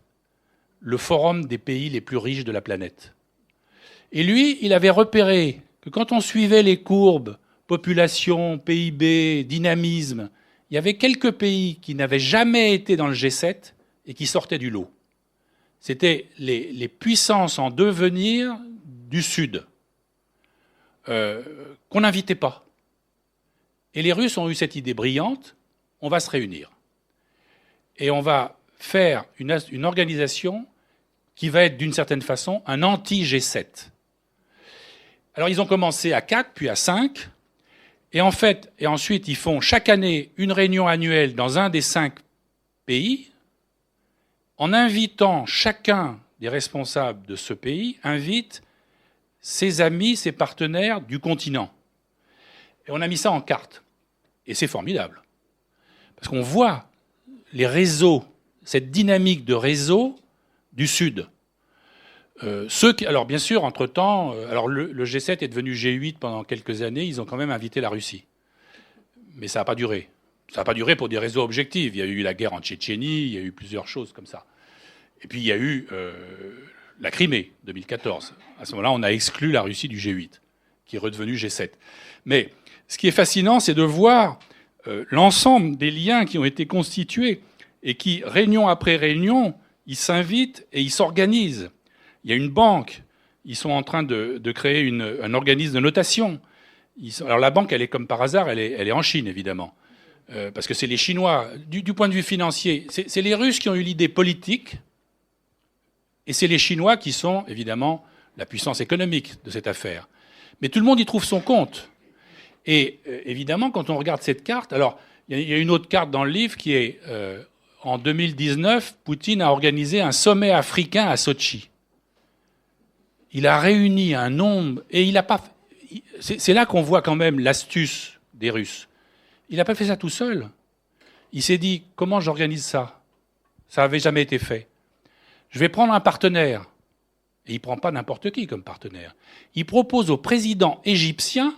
le forum des pays les plus riches de la planète. Et lui, il avait repéré que quand on suivait les courbes, population, PIB, dynamisme, il y avait quelques pays qui n'avaient jamais été dans le G7 et qui sortaient du lot. C'était les puissances en devenir du Sud, qu'on n'invitait pas. Et les Russes ont eu cette idée brillante, on va se réunir. Et on va faire une organisation qui va être d'une certaine façon un anti-G7. Alors ils ont commencé à 4, puis à 5, et ensuite ils font chaque année une réunion annuelle dans un des 5 pays, en invitant chacun des responsables de ce pays, invite ses amis, ses partenaires du continent. Et on a mis ça en carte. Et c'est formidable. Parce qu'on voit les réseaux, cette dynamique de réseau du Sud. Alors bien sûr, entre-temps, le G7 est devenu G8 pendant quelques années, ils ont quand même invité la Russie. Mais ça n'a pas duré. Ça n'a pas duré pour des raisons objectives. Il y a eu la guerre en Tchétchénie, il y a eu plusieurs choses comme ça. Et puis il y a eu la Crimée, 2014. À ce moment-là, on a exclu la Russie du G8, qui est redevenu G7. Mais ce qui est fascinant, c'est de voir l'ensemble des liens qui ont été constitués et qui, réunion après réunion, ils s'invitent et ils s'organisent. Il y a une banque, ils sont en train de créer un organisme de notation. Alors la banque, elle est comme par hasard, elle est en Chine, évidemment. Parce que c'est les Chinois, du point de vue financier, c'est les Russes qui ont eu l'idée politique, et c'est les Chinois qui sont, évidemment, la puissance économique de cette affaire. Mais tout le monde y trouve son compte. Et évidemment, quand on regarde cette carte, alors il y a une autre carte dans le livre qui est, en 2019, Poutine a organisé un sommet africain à Sotchi. Il a réuni un nombre, et il n'a pas... C'est là qu'on voit quand même l'astuce des Russes. Il n'a pas fait ça tout seul. Il s'est dit, comment j'organise ça? Ça n'avait jamais été fait. Je vais prendre un partenaire. Et il ne prend pas n'importe qui comme partenaire. Il propose au président égyptien,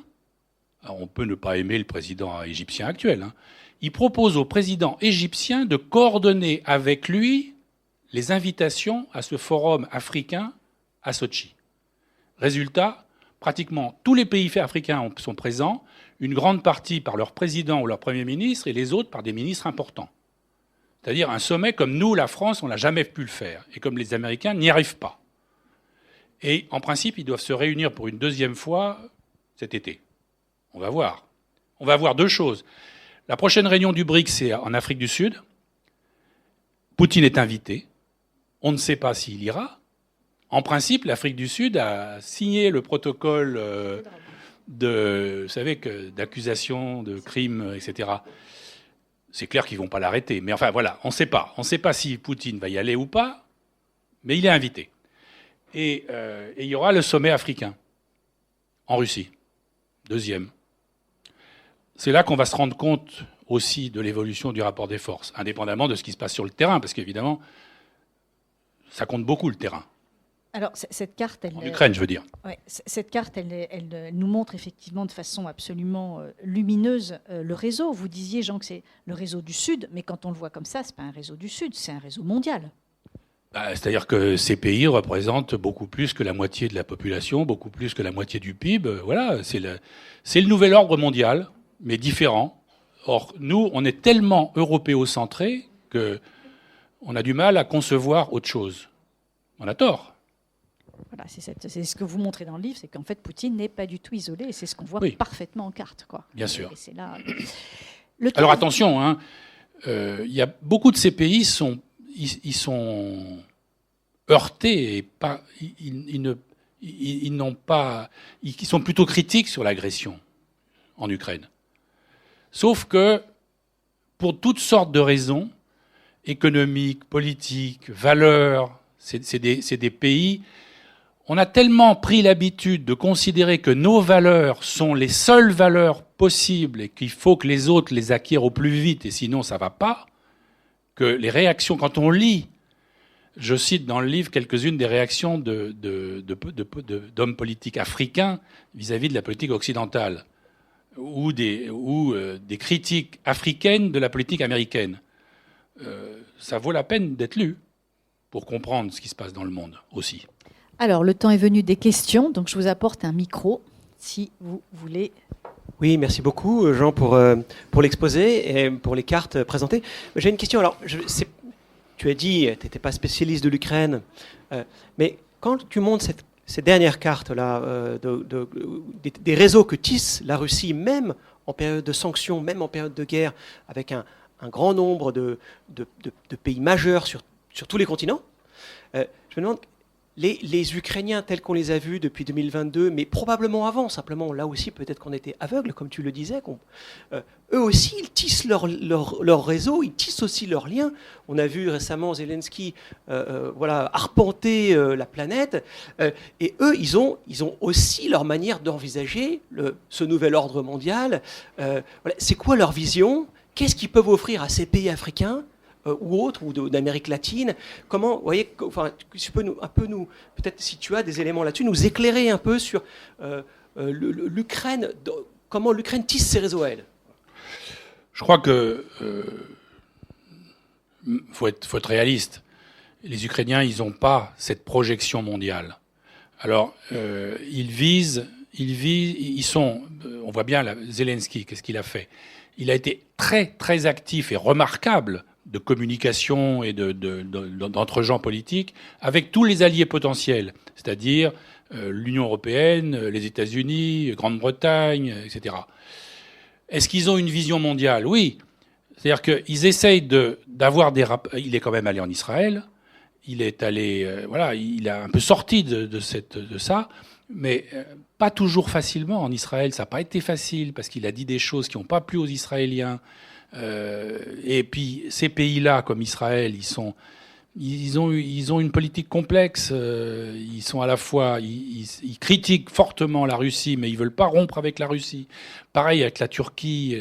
alors on peut ne pas aimer le président égyptien actuel, hein, il propose au président égyptien de coordonner avec lui les invitations à ce forum africain à Sotchi. Résultat, pratiquement tous les pays africains sont présents, une grande partie par leur président ou leur Premier ministre, et les autres par des ministres importants. C'est-à-dire un sommet comme nous, la France, on n'a jamais pu le faire, et comme les Américains n'y arrivent pas. Et en principe, ils doivent se réunir pour une deuxième fois cet été. On va voir. On va voir deux choses. La prochaine réunion du BRICS, c'est en Afrique du Sud. Poutine est invité. On ne sait pas s'il ira. En principe, l'Afrique du Sud a signé le protocole vous savez, d'accusation de crimes, etc. C'est clair qu'ils ne vont pas l'arrêter. Mais enfin, voilà, on ne sait pas. On ne sait pas si Poutine va y aller ou pas, mais il est invité. Et il y aura le sommet africain, en Russie, deuxième. C'est là qu'on va se rendre compte aussi de l'évolution du rapport des forces, indépendamment de ce qui se passe sur le terrain, parce qu'évidemment, ça compte beaucoup le terrain. Alors, cette carte, En Ukraine, je veux dire. Ouais, cette carte, elle nous montre effectivement de façon absolument lumineuse le réseau. Vous disiez, Jean, que c'est le réseau du Sud, mais quand on le voit comme ça, c'est pas un réseau du Sud, c'est un réseau mondial. C'est-à-dire que ces pays représentent beaucoup plus que la moitié de la population, beaucoup plus que la moitié du PIB. Voilà, c'est le nouvel ordre mondial, mais différent. Or, nous, on est tellement européocentrés qu'on a du mal à concevoir autre chose. On a tort. Voilà, c'est ce que vous montrez dans le livre, c'est qu'en fait, Poutine n'est pas du tout isolé, et c'est ce qu'on voit parfaitement en carte, quoi. Bien sûr. Et c'est là, alors attention, hein, y a beaucoup de ces pays ils sont heurtés et ils sont plutôt critiques sur l'agression en Ukraine. Sauf que pour toutes sortes de raisons économiques, politiques, valeurs, c'est des pays. On a tellement pris l'habitude de considérer que nos valeurs sont les seules valeurs possibles et qu'il faut que les autres les acquièrent au plus vite et sinon ça ne va pas, que les réactions, quand on lit, je cite dans le livre quelques-unes des réactions d'hommes politiques africains vis-à-vis de la politique occidentale ou des critiques africaines de la politique américaine. Ça vaut la peine d'être lu pour comprendre ce qui se passe dans le monde aussi. Alors, le temps est venu des questions, donc je vous apporte un micro, si vous voulez. Oui, merci beaucoup, Jean, pour l'exposé et pour les cartes présentées. J'ai une question. Alors, tu as dit, tu n'étais pas spécialiste de l'Ukraine, mais quand tu montres ces dernières cartes-là, des réseaux que tisse la Russie, même en période de sanctions, même en période de guerre, avec un grand nombre de pays majeurs sur tous les continents, je me demande... Les Ukrainiens tels qu'on les a vus depuis 2022, mais probablement avant, simplement là aussi peut-être qu'on était aveugles, comme tu le disais, eux aussi ils tissent leur réseau, ils tissent aussi leurs liens. On a vu récemment Zelensky arpenter la planète, et eux ils ont aussi leur manière d'envisager ce nouvel ordre mondial. C'est quoi leur vision? Qu'est-ce qu'ils peuvent offrir à ces pays africains ou autres, ou d'Amérique latine? Comment, vous voyez, tu peux peut-être si tu as des éléments là-dessus, nous éclairer un peu sur l'Ukraine, comment l'Ukraine tisse ses réseaux à elle? Je crois que faut être réaliste. Les Ukrainiens, ils n'ont pas cette projection mondiale. Alors, ils sont, on voit bien Zelensky, qu'est-ce qu'il a fait? Il a été très, très actif et remarquable de communication et d'entre gens politiques avec tous les alliés potentiels, c'est-à-dire l'Union européenne, les États-Unis, Grande-Bretagne, etc. Est-ce qu'ils ont une vision mondiale? Oui. C'est-à-dire qu'ils essayent d'avoir des rapports. Il est quand même allé en Israël. Il est allé, il a un peu sorti de ça, mais pas toujours facilement. En Israël, ça n'a pas été facile parce qu'il a dit des choses qui n'ont pas plu aux Israéliens. Et puis ces pays-là, comme Israël, ils ont une politique complexe. Ils sont à la fois, ils critiquent fortement la Russie, mais ils veulent pas rompre avec la Russie. Pareil avec la Turquie,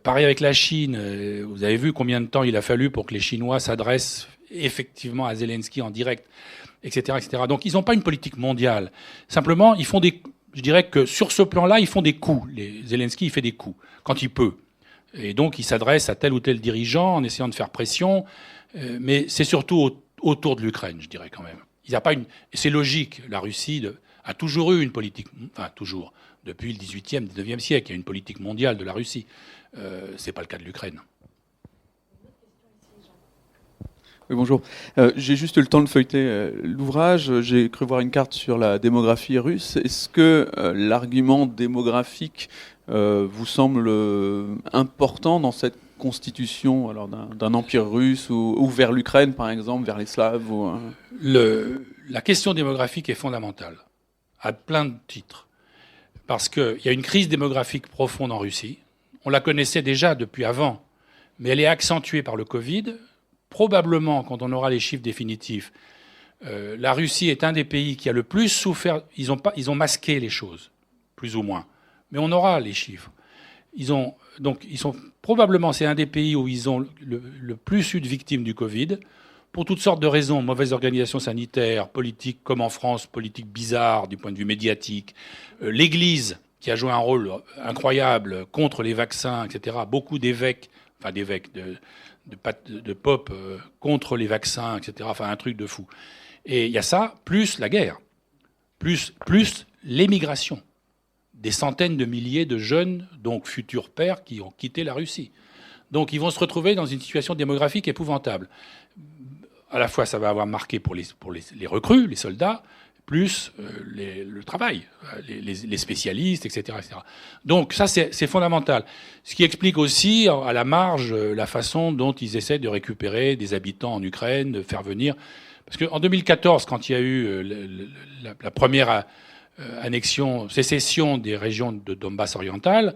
pareil avec la Chine. Vous avez vu combien de temps il a fallu pour que les Chinois s'adressent effectivement à Zelensky en direct, etc., etc. Donc ils n'ont pas une politique mondiale. Simplement, je dirais que sur ce plan-là, ils font des coups. Zelensky, il fait des coups quand il peut. Et donc, il s'adresse à tel ou tel dirigeant en essayant de faire pression. Mais c'est surtout autour de l'Ukraine, je dirais quand même. Il n'y a pas c'est logique. La Russie a toujours eu une politique, enfin toujours, depuis le XVIIIe, XIXe siècle, il y a une politique mondiale de la Russie. C'est pas le cas de l'Ukraine. Oui, bonjour. J'ai juste eu le temps de feuilleter l'ouvrage. J'ai cru voir une carte sur la démographie russe. Est-ce que l'argument démographique vous semble important dans cette constitution alors, d'un empire russe ou vers l'Ukraine, par exemple, vers les Slaves La question démographique est fondamentale, à plein de titres. Parce qu'il y a une crise démographique profonde en Russie. On la connaissait déjà depuis avant, mais elle est accentuée par le Covid. Probablement, quand on aura les chiffres définitifs, la Russie est un des pays qui a le plus souffert. Ils ont masqué les choses, plus ou moins. Mais on aura les chiffres. Probablement, c'est un des pays où ils ont le plus eu de victimes du Covid. pour toutes sortes de raisons, mauvaise organisation sanitaire, politique comme en France, politique bizarre du point de vue médiatique, l'Église qui a joué un rôle incroyable contre les vaccins, etc. Beaucoup d'évêques, de pop contre les vaccins, etc. Enfin, un truc de fou. Et il y a ça, plus la guerre, plus l'émigration. Des centaines de milliers de jeunes, donc futurs pères, qui ont quitté la Russie. Donc ils vont se retrouver dans une situation démographique épouvantable. À la fois, ça va avoir marqué pour les recrues, les soldats, plus le travail, les spécialistes, etc., etc. Donc ça, c'est fondamental. Ce qui explique aussi, à la marge, la façon dont ils essaient de récupérer des habitants en Ukraine, de faire venir... Parce qu'en 2014, quand il y a eu la première sécession des régions de Donbass oriental,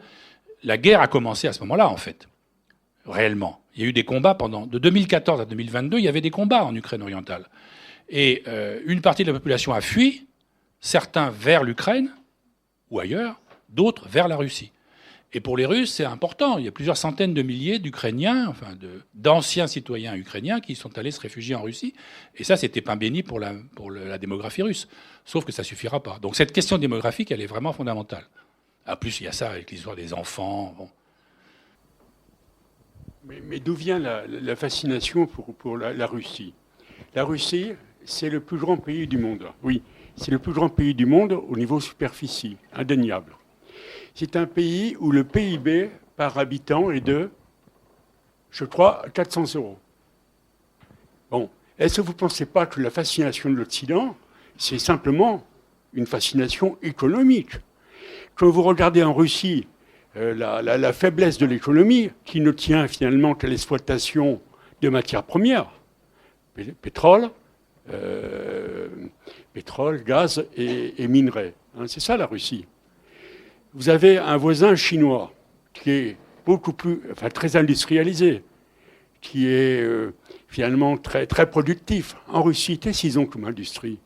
la guerre a commencé à ce moment-là, en fait, réellement. Il y a eu des combats de 2014 à 2022, il y avait des combats en Ukraine orientale. Et une partie de la population a fui, certains vers l'Ukraine ou ailleurs, d'autres vers la Russie. Et pour les Russes, c'est important. Il y a plusieurs centaines de milliers d'Ukrainiens, d'anciens citoyens ukrainiens qui sont allés se réfugier en Russie. Et ça, c'était pain béni pour la démographie russe. Sauf que ça ne suffira pas. Donc cette question démographique, elle est vraiment fondamentale. En plus, il y a ça avec l'histoire des enfants. Bon. Mais d'où vient la fascination pour la Russie? La Russie, c'est le plus grand pays du monde. Oui, c'est le plus grand pays du monde au niveau superficie, indéniable. C'est un pays où le PIB par habitant est de, je crois, 400 €. Bon, est-ce que vous ne pensez pas que la fascination de l'Occident, c'est simplement une fascination économique? Quand vous regardez en Russie la faiblesse de l'économie, qui ne tient finalement qu'à l'exploitation de matières premières, pétrole, gaz et minerais. Hein, c'est ça la Russie. Vous avez un voisin chinois qui est très industrialisé, qui est finalement très, très productif. En Russie, qu'est-ce qu'ils ont comme industrie?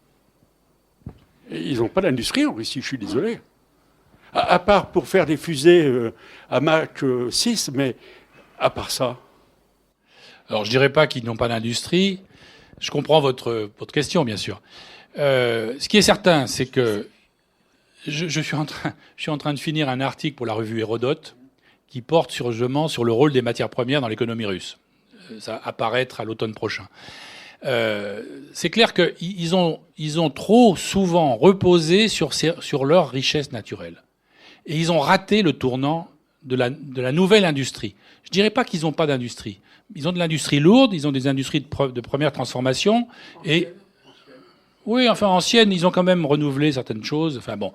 Ils n'ont pas d'industrie en Russie, je suis désolé. À part pour faire des fusées à Mach 6, mais à part ça. Alors je ne dirais pas qu'ils n'ont pas d'industrie. Je comprends votre question, bien sûr. Ce qui est certain, c'est que je suis en train de finir un article pour la revue Hérodote qui porte sur le rôle des matières premières dans l'économie russe. Ça va apparaître à l'automne prochain. C'est clair qu'ils ont trop souvent reposé sur leur richesse naturelle. Et ils ont raté le tournant de la nouvelle industrie. Je ne dirais pas qu'ils n'ont pas d'industrie. Ils ont de l'industrie lourde, ils ont des industries de première transformation. Oui, enfin anciennes, ils ont quand même renouvelé certaines choses. Enfin bon,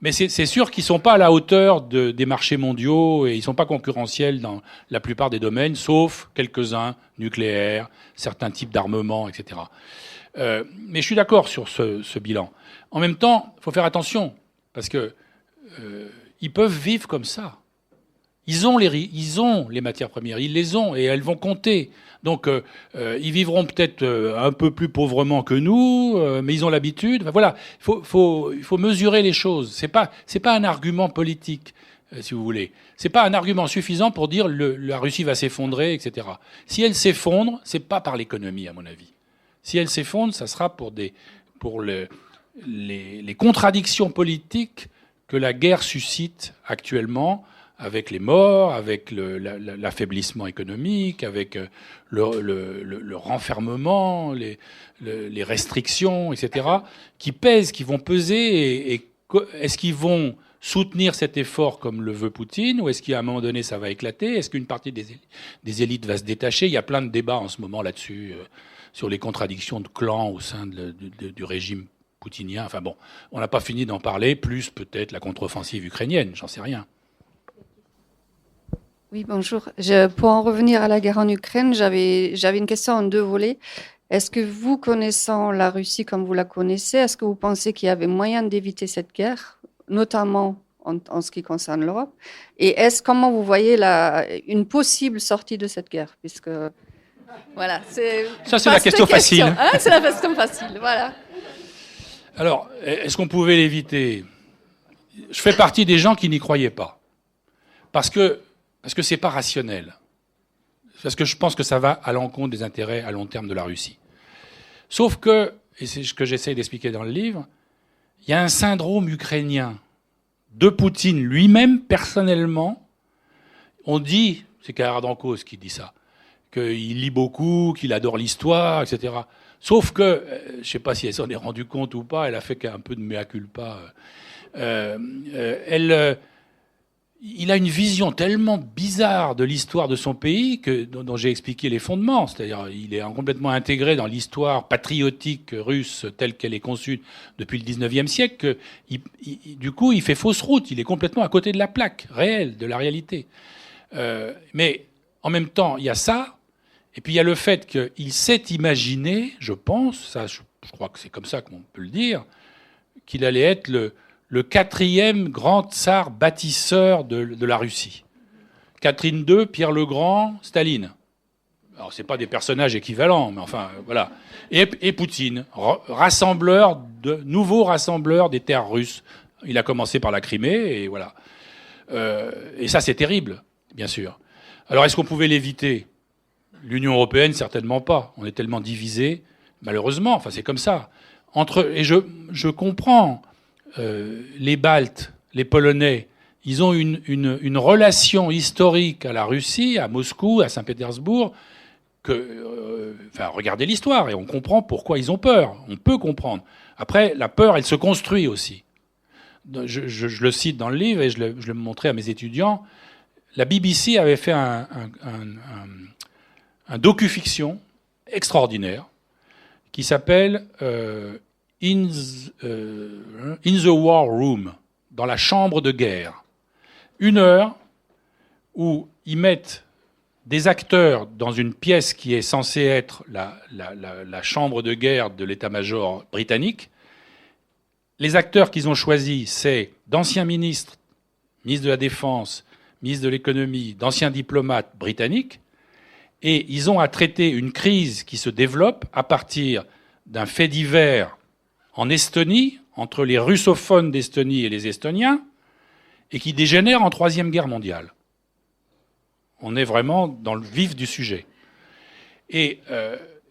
mais c'est sûr qu'ils sont pas à la hauteur des marchés mondiaux et ils sont pas concurrentiels dans la plupart des domaines, sauf quelques-uns, nucléaires, certains types d'armements, etc. Mais je suis d'accord sur ce bilan. En même temps, il faut faire attention parce que ils peuvent vivre comme ça. Ils ont les matières premières, ils les ont et elles vont compter. Donc ils vivront peut-être un peu plus pauvrement que nous, mais ils ont l'habitude. Enfin, voilà, il faut mesurer les choses. C'est pas un argument politique, si vous voulez. C'est pas un argument suffisant pour dire la Russie va s'effondrer, etc. Si elle s'effondre, c'est pas par l'économie, à mon avis. Si elle s'effondre, ça sera pour les contradictions politiques que la guerre suscite actuellement, avec les morts, avec l'affaiblissement économique, avec le renfermement, les restrictions, etc., qui pèsent, qui vont peser. Et est-ce qu'ils vont soutenir cet effort comme le veut Poutine, ou est-ce qu'à un moment donné, ça va éclater? Est-ce qu'une partie des élites va se détacher? Il y a plein de débats en ce moment là-dessus, sur les contradictions de clans au sein du régime poutinien. Enfin bon, on n'a pas fini d'en parler, plus peut-être la contre-offensive ukrainienne, j'en sais rien. Oui, bonjour. Pour en revenir à la guerre en Ukraine, j'avais une question en deux volets. Est-ce que vous, connaissant la Russie comme vous la connaissez, est-ce que vous pensez qu'il y avait moyen d'éviter cette guerre, notamment en ce qui concerne l'Europe? Et comment vous voyez une possible sortie de cette guerre? Puisque, voilà, c'est la question facile. Hein, c'est la question facile, voilà. Alors, est-ce qu'on pouvait l'éviter? Je fais partie des gens qui n'y croyaient pas. Parce que c'est pas rationnel. Parce que je pense que ça va à l'encontre des intérêts à long terme de la Russie. Sauf que, et c'est ce que j'essaye d'expliquer dans le livre, il y a un syndrome ukrainien de Poutine lui-même, personnellement. On dit, c'est Karadankos qui dit ça, qu'il lit beaucoup, qu'il adore l'histoire, etc. Sauf que, je ne sais pas si elle s'en est rendue compte ou pas, elle a fait un peu de mea culpa. Il a une vision tellement bizarre de l'histoire de son pays dont j'ai expliqué les fondements. C'est-à-dire, il est complètement intégré dans l'histoire patriotique russe telle qu'elle est conçue depuis le 19e siècle. Du coup, il fait fausse route. Il est complètement à côté de la plaque réelle, de la réalité. Mais en même temps, il y a ça. Et puis il y a le fait qu'il s'est imaginé, je pense, ça, je crois que c'est comme ça qu'on peut le dire, qu'il allait être le quatrième grand tsar bâtisseur de la Russie. Catherine II, Pierre le Grand, Staline. Alors, ce n'est pas des personnages équivalents, mais enfin, voilà. Et Poutine, nouveau rassembleur des terres russes. Il a commencé par la Crimée, et voilà. Et ça, c'est terrible, bien sûr. Alors, est-ce qu'on pouvait l'éviter ? L'Union européenne, certainement pas. On est tellement divisés, malheureusement. Enfin, c'est comme ça. Et je comprends les Baltes, les Polonais. Ils ont une relation historique à la Russie, à Moscou, à Saint-Pétersbourg. Regardez l'histoire et on comprend pourquoi ils ont peur. On peut comprendre. Après, la peur, elle se construit aussi. Je le cite dans le livre et je le montrais à mes étudiants. La BBC avait fait un docu-fiction extraordinaire qui s'appelle In the War Room, dans la chambre de guerre. 1 heure où ils mettent des acteurs dans une pièce qui est censée être la chambre de guerre de l'état-major britannique. Les acteurs qu'ils ont choisis, c'est d'anciens ministres, ministre de la Défense, ministre de l'Économie, d'anciens diplomates britanniques. Et ils ont à traiter une crise qui se développe à partir d'un fait divers en Estonie, entre les russophones d'Estonie et les Estoniens, et qui dégénère en 3e guerre mondiale. On est vraiment dans le vif du sujet. Et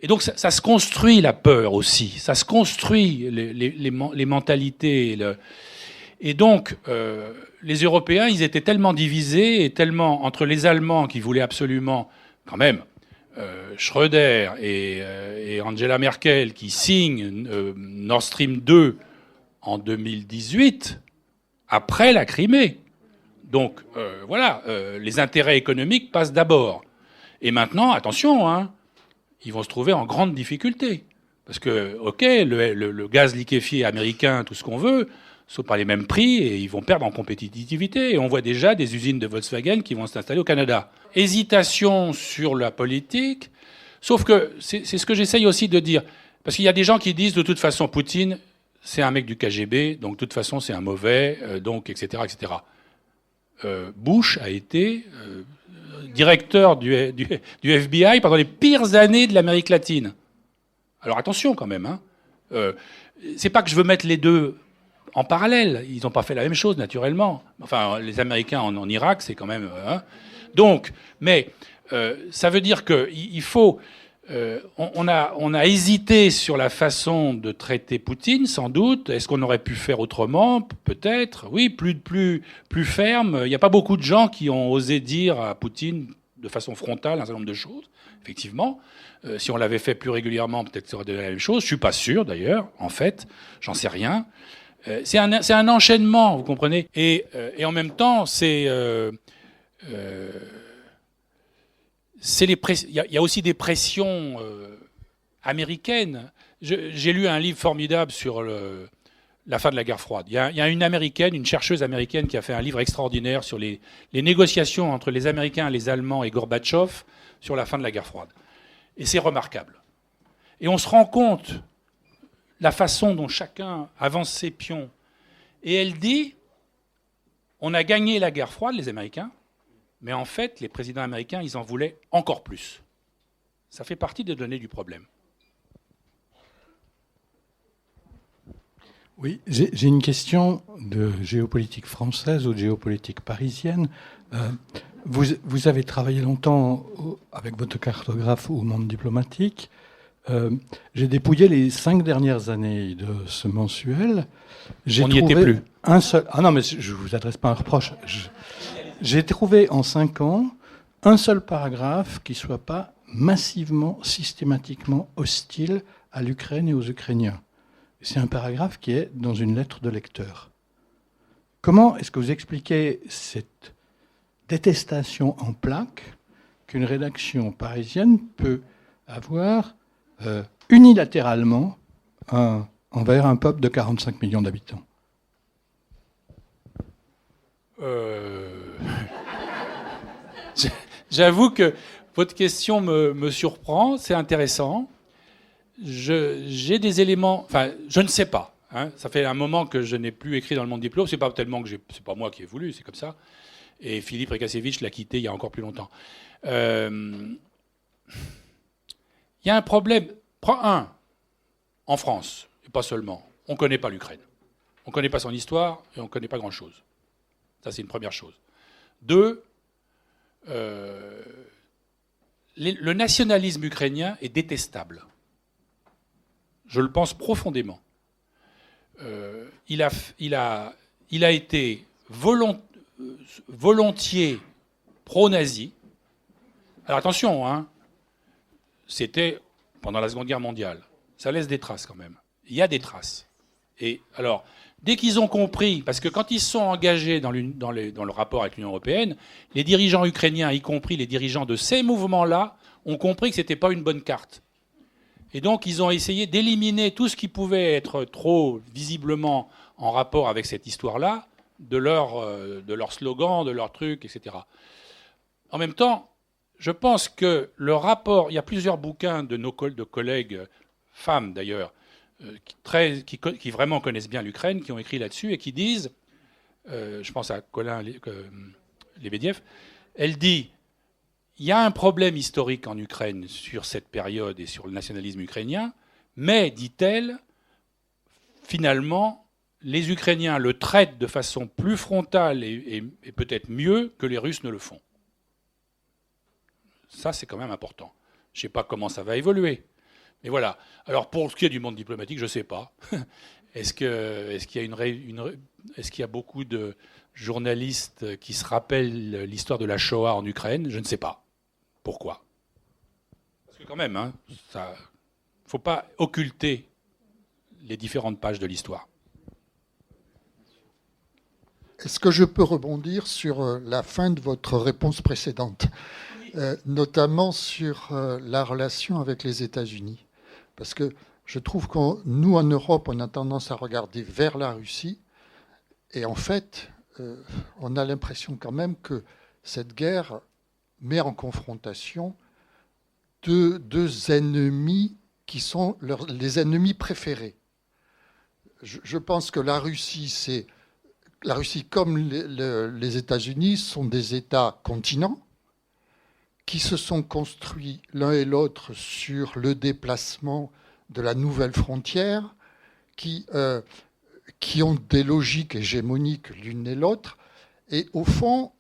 donc ça se construit, la peur aussi. Ça se construit, les mentalités. Et donc, les Européens, ils étaient tellement divisés, et tellement entre les Allemands qui voulaient absolument... quand même, Schröder et Angela Merkel qui signent Nord Stream 2 en 2018, après la Crimée. Donc, voilà, les intérêts économiques passent d'abord. Et maintenant, attention, hein, ils vont se trouver en grande difficulté. Parce que, OK, le gaz liquéfié américain, tout ce qu'on veut, ne sont pas les mêmes prix et ils vont perdre en compétitivité. Et on voit déjà des usines de Volkswagen qui vont s'installer au Canada. Hésitation sur la politique, sauf que c'est ce que j'essaye aussi de dire. Parce qu'il y a des gens qui disent, de toute façon, Poutine, c'est un mec du KGB, donc de toute façon, c'est un mauvais, donc, etc., etc. Bush a été directeur du FBI pendant les pires années de l'Amérique latine. Alors attention quand même. Hein. C'est pas que je veux mettre les deux en parallèle. Ils n'ont pas fait la même chose, naturellement. Enfin, les Américains en Irak, c'est quand même... Hein. Donc, mais ça veut dire qu'il faut... on a hésité sur la façon de traiter Poutine, sans doute. Est-ce qu'on aurait pu faire autrement ? Peut-être. Oui, plus ferme. Il n'y a pas beaucoup de gens qui ont osé dire à Poutine de façon frontale un certain nombre de choses, effectivement. Si on l'avait fait plus régulièrement, peut-être ça aurait donné la même chose. Je ne suis pas sûr, d'ailleurs, en fait. J'en sais rien. C'est un enchaînement, vous comprenez ? Et en même temps, il y a aussi des pressions américaines. J'ai lu un livre formidable sur la fin de la guerre froide. Il y a une chercheuse américaine qui a fait un livre extraordinaire sur les négociations entre les Américains, les Allemands et Gorbatchev sur la fin de la guerre froide. Et c'est remarquable. Et on se rend compte la façon dont chacun avance ses pions. Et elle dit, on a gagné la guerre froide, les Américains, mais en fait, les présidents américains, ils en voulaient encore plus. Ça fait partie des données du problème. Oui, j'ai une question de géopolitique française ou de géopolitique parisienne. Vous avez travaillé longtemps avec votre cartographe au monde diplomatique. J'ai dépouillé les 5 dernières années de ce mensuel. On n'y était plus. Un seul. Ah non, mais je ne vous adresse pas un reproche. J'ai trouvé en 5 ans un seul paragraphe qui ne soit pas massivement, systématiquement hostile à l'Ukraine et aux Ukrainiens. C'est un paragraphe qui est dans une lettre de lecteur. Comment est-ce que vous expliquez cette détestation en plaques qu'une rédaction parisienne peut avoir unilatéralement envers un peuple de 45 millions d'habitants? J'avoue que votre question me surprend, c'est intéressant. J'ai des éléments, enfin, je ne sais pas. Hein, ça fait un moment que je n'ai plus écrit dans le Monde Diplôme. C'est pas tellement que c'est pas moi qui ai voulu, c'est comme ça. Et Philippe Rekasevitch l'a quitté il y a encore plus longtemps. Il y a un problème. En France, et pas seulement. On ne connaît pas l'Ukraine. On ne connaît pas son histoire et on ne connaît pas grand-chose. Ça, c'est une première chose. 2, le nationalisme ukrainien est détestable. Je le pense profondément. Il a été volontiers pro-nazi. Alors attention, hein, c'était pendant la Seconde Guerre mondiale. Ça laisse des traces quand même. Il y a des traces. Et alors, dès qu'ils ont compris, parce que quand ils sont engagés dans le rapport avec l'Union européenne, les dirigeants ukrainiens, y compris les dirigeants de ces mouvements-là, ont compris que ce n'était pas une bonne carte. Et donc, ils ont essayé d'éliminer tout ce qui pouvait être trop visiblement en rapport avec cette histoire-là, de leur slogan, de leur truc, etc. En même temps, je pense que le rapport... Il y a plusieurs bouquins de nos collègues, femmes d'ailleurs, qui vraiment connaissent bien l'Ukraine, qui ont écrit là-dessus et qui disent, je pense à Colin Lebediev, elle dit, il y a un problème historique en Ukraine sur cette période et sur le nationalisme ukrainien, mais, dit-elle, finalement, les Ukrainiens le traitent de façon plus frontale et peut-être mieux que les Russes ne le font. Ça, c'est quand même important. Je ne sais pas comment ça va évoluer. Mais voilà. Alors, pour ce qui est du monde diplomatique, je ne sais pas. Est-ce qu'il y a beaucoup de journalistes qui se rappellent l'histoire de la Shoah en Ukraine? Je ne sais pas. Pourquoi? Parce que quand même, hein, il ne faut pas occulter les différentes pages de l'histoire. Est-ce que je peux rebondir sur la fin de votre réponse précédente, notamment sur la relation avec les États-Unis? Parce que je trouve que nous, en Europe, on a tendance à regarder vers la Russie. Et en fait, on a l'impression quand même que cette guerre met en confrontation deux ennemis qui sont les ennemis préférés. Je pense que la Russie comme les États-Unis sont des États-continents qui se sont construits l'un et l'autre sur le déplacement de la nouvelle frontière, qui ont des logiques hégémoniques l'une et l'autre. Et au fond,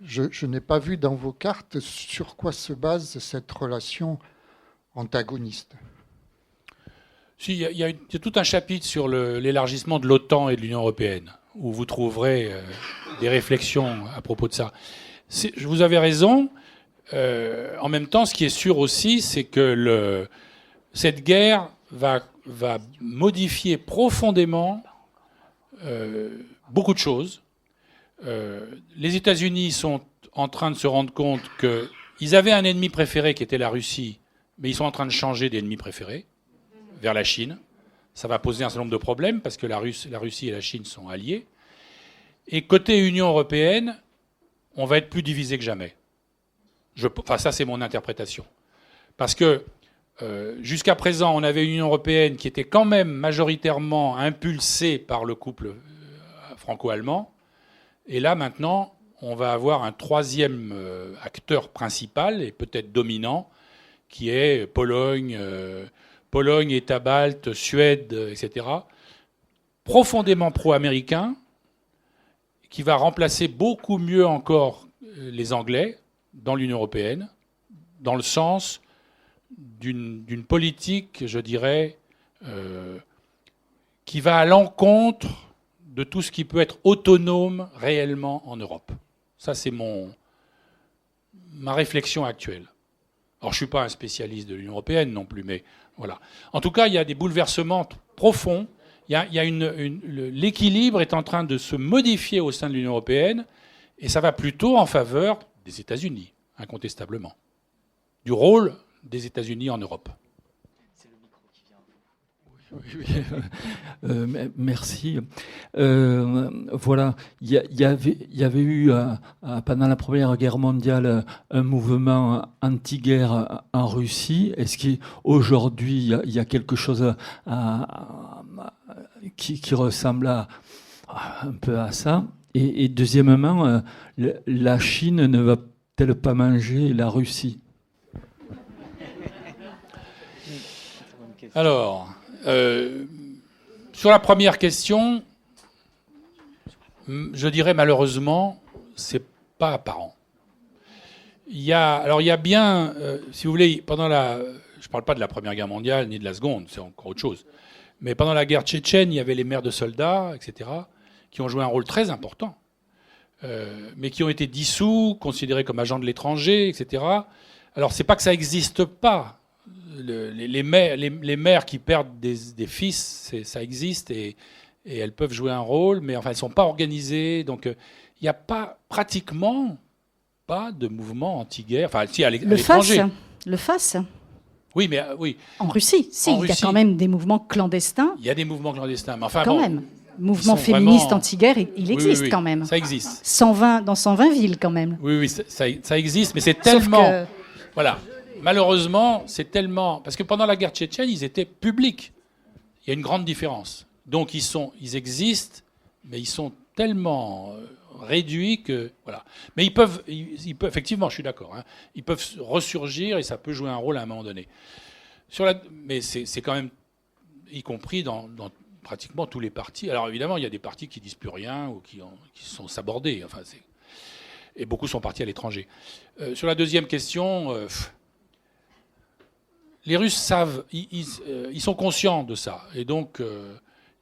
je n'ai pas vu dans vos cartes sur quoi se base cette relation antagoniste. Si, il y a tout un chapitre sur l'élargissement de l'OTAN et de l'Union européenne, où vous trouverez des réflexions à propos de ça. Vous avez raison. En même temps, ce qui est sûr aussi, c'est que cette guerre va modifier profondément beaucoup de choses. Les États-Unis sont en train de se rendre compte qu'ils avaient un ennemi préféré qui était la Russie, mais ils sont en train de changer d'ennemi préféré vers la Chine. Ça va poser un certain nombre de problèmes parce que la Russie et la Chine sont alliés. Et côté Union européenne, on va être plus divisé que jamais. Ça, c'est mon interprétation. Parce que jusqu'à présent, on avait une Union européenne qui était quand même majoritairement impulsée par le couple franco-allemand. Et là, maintenant, on va avoir un troisième acteur principal et peut-être dominant, qui est Pologne, États baltes, Suède, etc., profondément pro-américain, qui va remplacer beaucoup mieux encore les Anglais dans l'Union européenne, dans le sens d'une politique, je dirais, qui va à l'encontre de tout ce qui peut être autonome réellement en Europe. Ça, c'est ma réflexion actuelle. Alors, je ne suis pas un spécialiste de l'Union européenne non plus, mais voilà. En tout cas, il y a des bouleversements profonds. L'équilibre est en train de se modifier au sein de l'Union européenne, et ça va plutôt en faveur des États-Unis, incontestablement, du rôle des États-Unis en Europe. Merci. Voilà, il y avait eu pendant la Première Guerre mondiale un mouvement anti-guerre en Russie. Est-ce qu'aujourd'hui il y a quelque chose qui ressemble un peu à ça? Et deuxièmement, la Chine ne va-t-elle pas manger la Russie? Alors, sur la première question, je dirais malheureusement, c'est pas apparent. Il y a bien, si vous voulez, je ne parle pas de la Première Guerre mondiale ni de la Seconde, c'est encore autre chose. Mais pendant la guerre tchétchène, il y avait les mères de soldats, etc., qui ont joué un rôle très important, mais qui ont été dissous, considérés comme agents de l'étranger, etc. Alors, c'est pas que ça n'existe pas. Les mères qui perdent des fils, ça existe et elles peuvent jouer un rôle, mais enfin elles ne sont pas organisées. Donc il n'y a pratiquement pas de mouvement anti-guerre. Enfin, si, à l'étranger. Le FAS. Oui, mais oui. En Russie, il y a quand même des mouvements clandestins. Il y a des mouvements clandestins, mais enfin quand même. Mouvement féministe anti-guerre, il existe quand même. Ça existe. 120 villes quand même. Oui, ça existe, mais c'est tellement. Voilà. Malheureusement, c'est tellement... Parce que pendant la guerre tchétchène, ils étaient publics. Il y a une grande différence. Donc, ils existent, mais ils sont tellement réduits que... Voilà. Mais ils peuvent effectivement, je suis d'accord, hein, ils peuvent ressurgir et ça peut jouer un rôle à un moment donné. Mais c'est quand même, y compris dans pratiquement tous les partis. Alors, évidemment, il y a des partis qui disent plus rien ou qui sont sabordés. Enfin, et beaucoup sont partis à l'étranger. Sur la deuxième question... les Russes savent, ils sont conscients de ça. Et donc,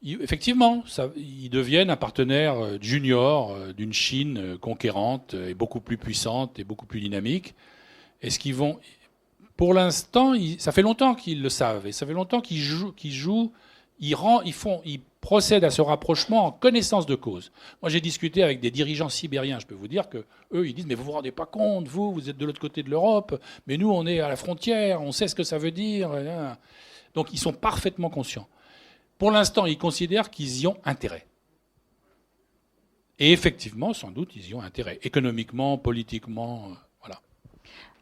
effectivement, ils deviennent un partenaire junior d'une Chine conquérante et beaucoup plus puissante et beaucoup plus dynamique. Est-ce qu'ils vont... Pour l'instant, ça fait longtemps qu'ils le savent. Et ça fait longtemps qu'ils jouent, ils procèdent à ce rapprochement en connaissance de cause. Moi, j'ai discuté avec des dirigeants sibériens. Je peux vous dire que eux, ils disent, mais vous vous rendez pas compte, vous êtes de l'autre côté de l'Europe, mais nous, on est à la frontière, on sait ce que ça veut dire. Donc, ils sont parfaitement conscients. Pour l'instant, ils considèrent qu'ils y ont intérêt. Et effectivement, sans doute, ils y ont intérêt. Économiquement, politiquement, voilà.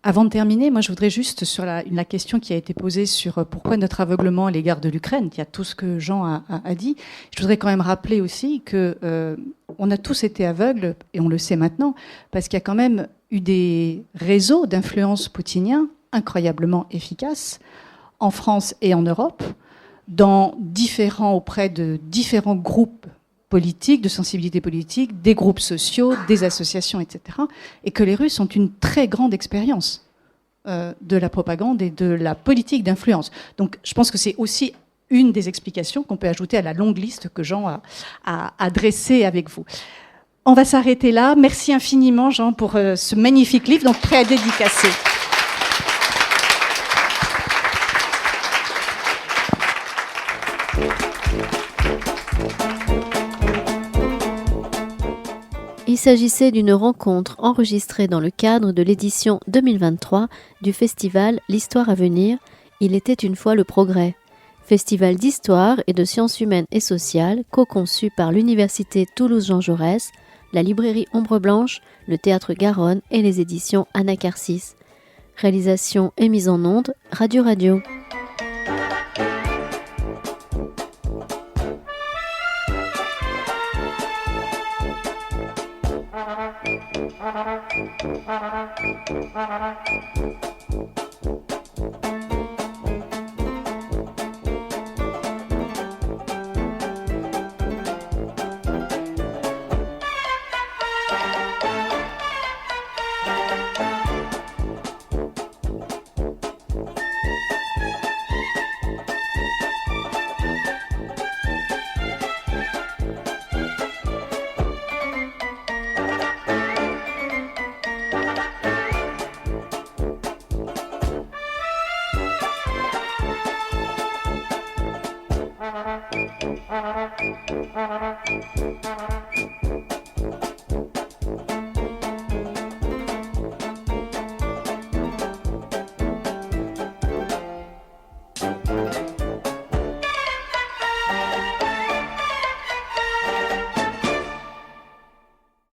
Avant de terminer, moi je voudrais juste sur la question qui a été posée sur pourquoi notre aveuglement à l'égard de l'Ukraine, il y a tout ce que Jean a dit, je voudrais quand même rappeler aussi que on a tous été aveugles, et on le sait maintenant, parce qu'il y a quand même eu des réseaux d'influence poutiniens incroyablement efficaces en France et en Europe, auprès de différents groupes politiques, de sensibilité politique, des groupes sociaux, des associations, etc. Et que les Russes ont une très grande expérience de la propagande et de la politique d'influence. Donc je pense que c'est aussi une des explications qu'on peut ajouter à la longue liste que Jean a dressée avec vous. On va s'arrêter là. Merci infiniment, Jean, pour ce magnifique livre, donc prêt à dédicacer. Il s'agissait d'une rencontre enregistrée dans le cadre de l'édition 2023 du festival L'Histoire à venir, Il était une fois le progrès. Festival d'histoire et de sciences humaines et sociales co-conçu par l'Université Toulouse-Jean Jaurès, la librairie Ombre Blanche, le Théâtre Garonne et les éditions Anacarsis. Réalisation et mise en onde, Radio Radio. Merci.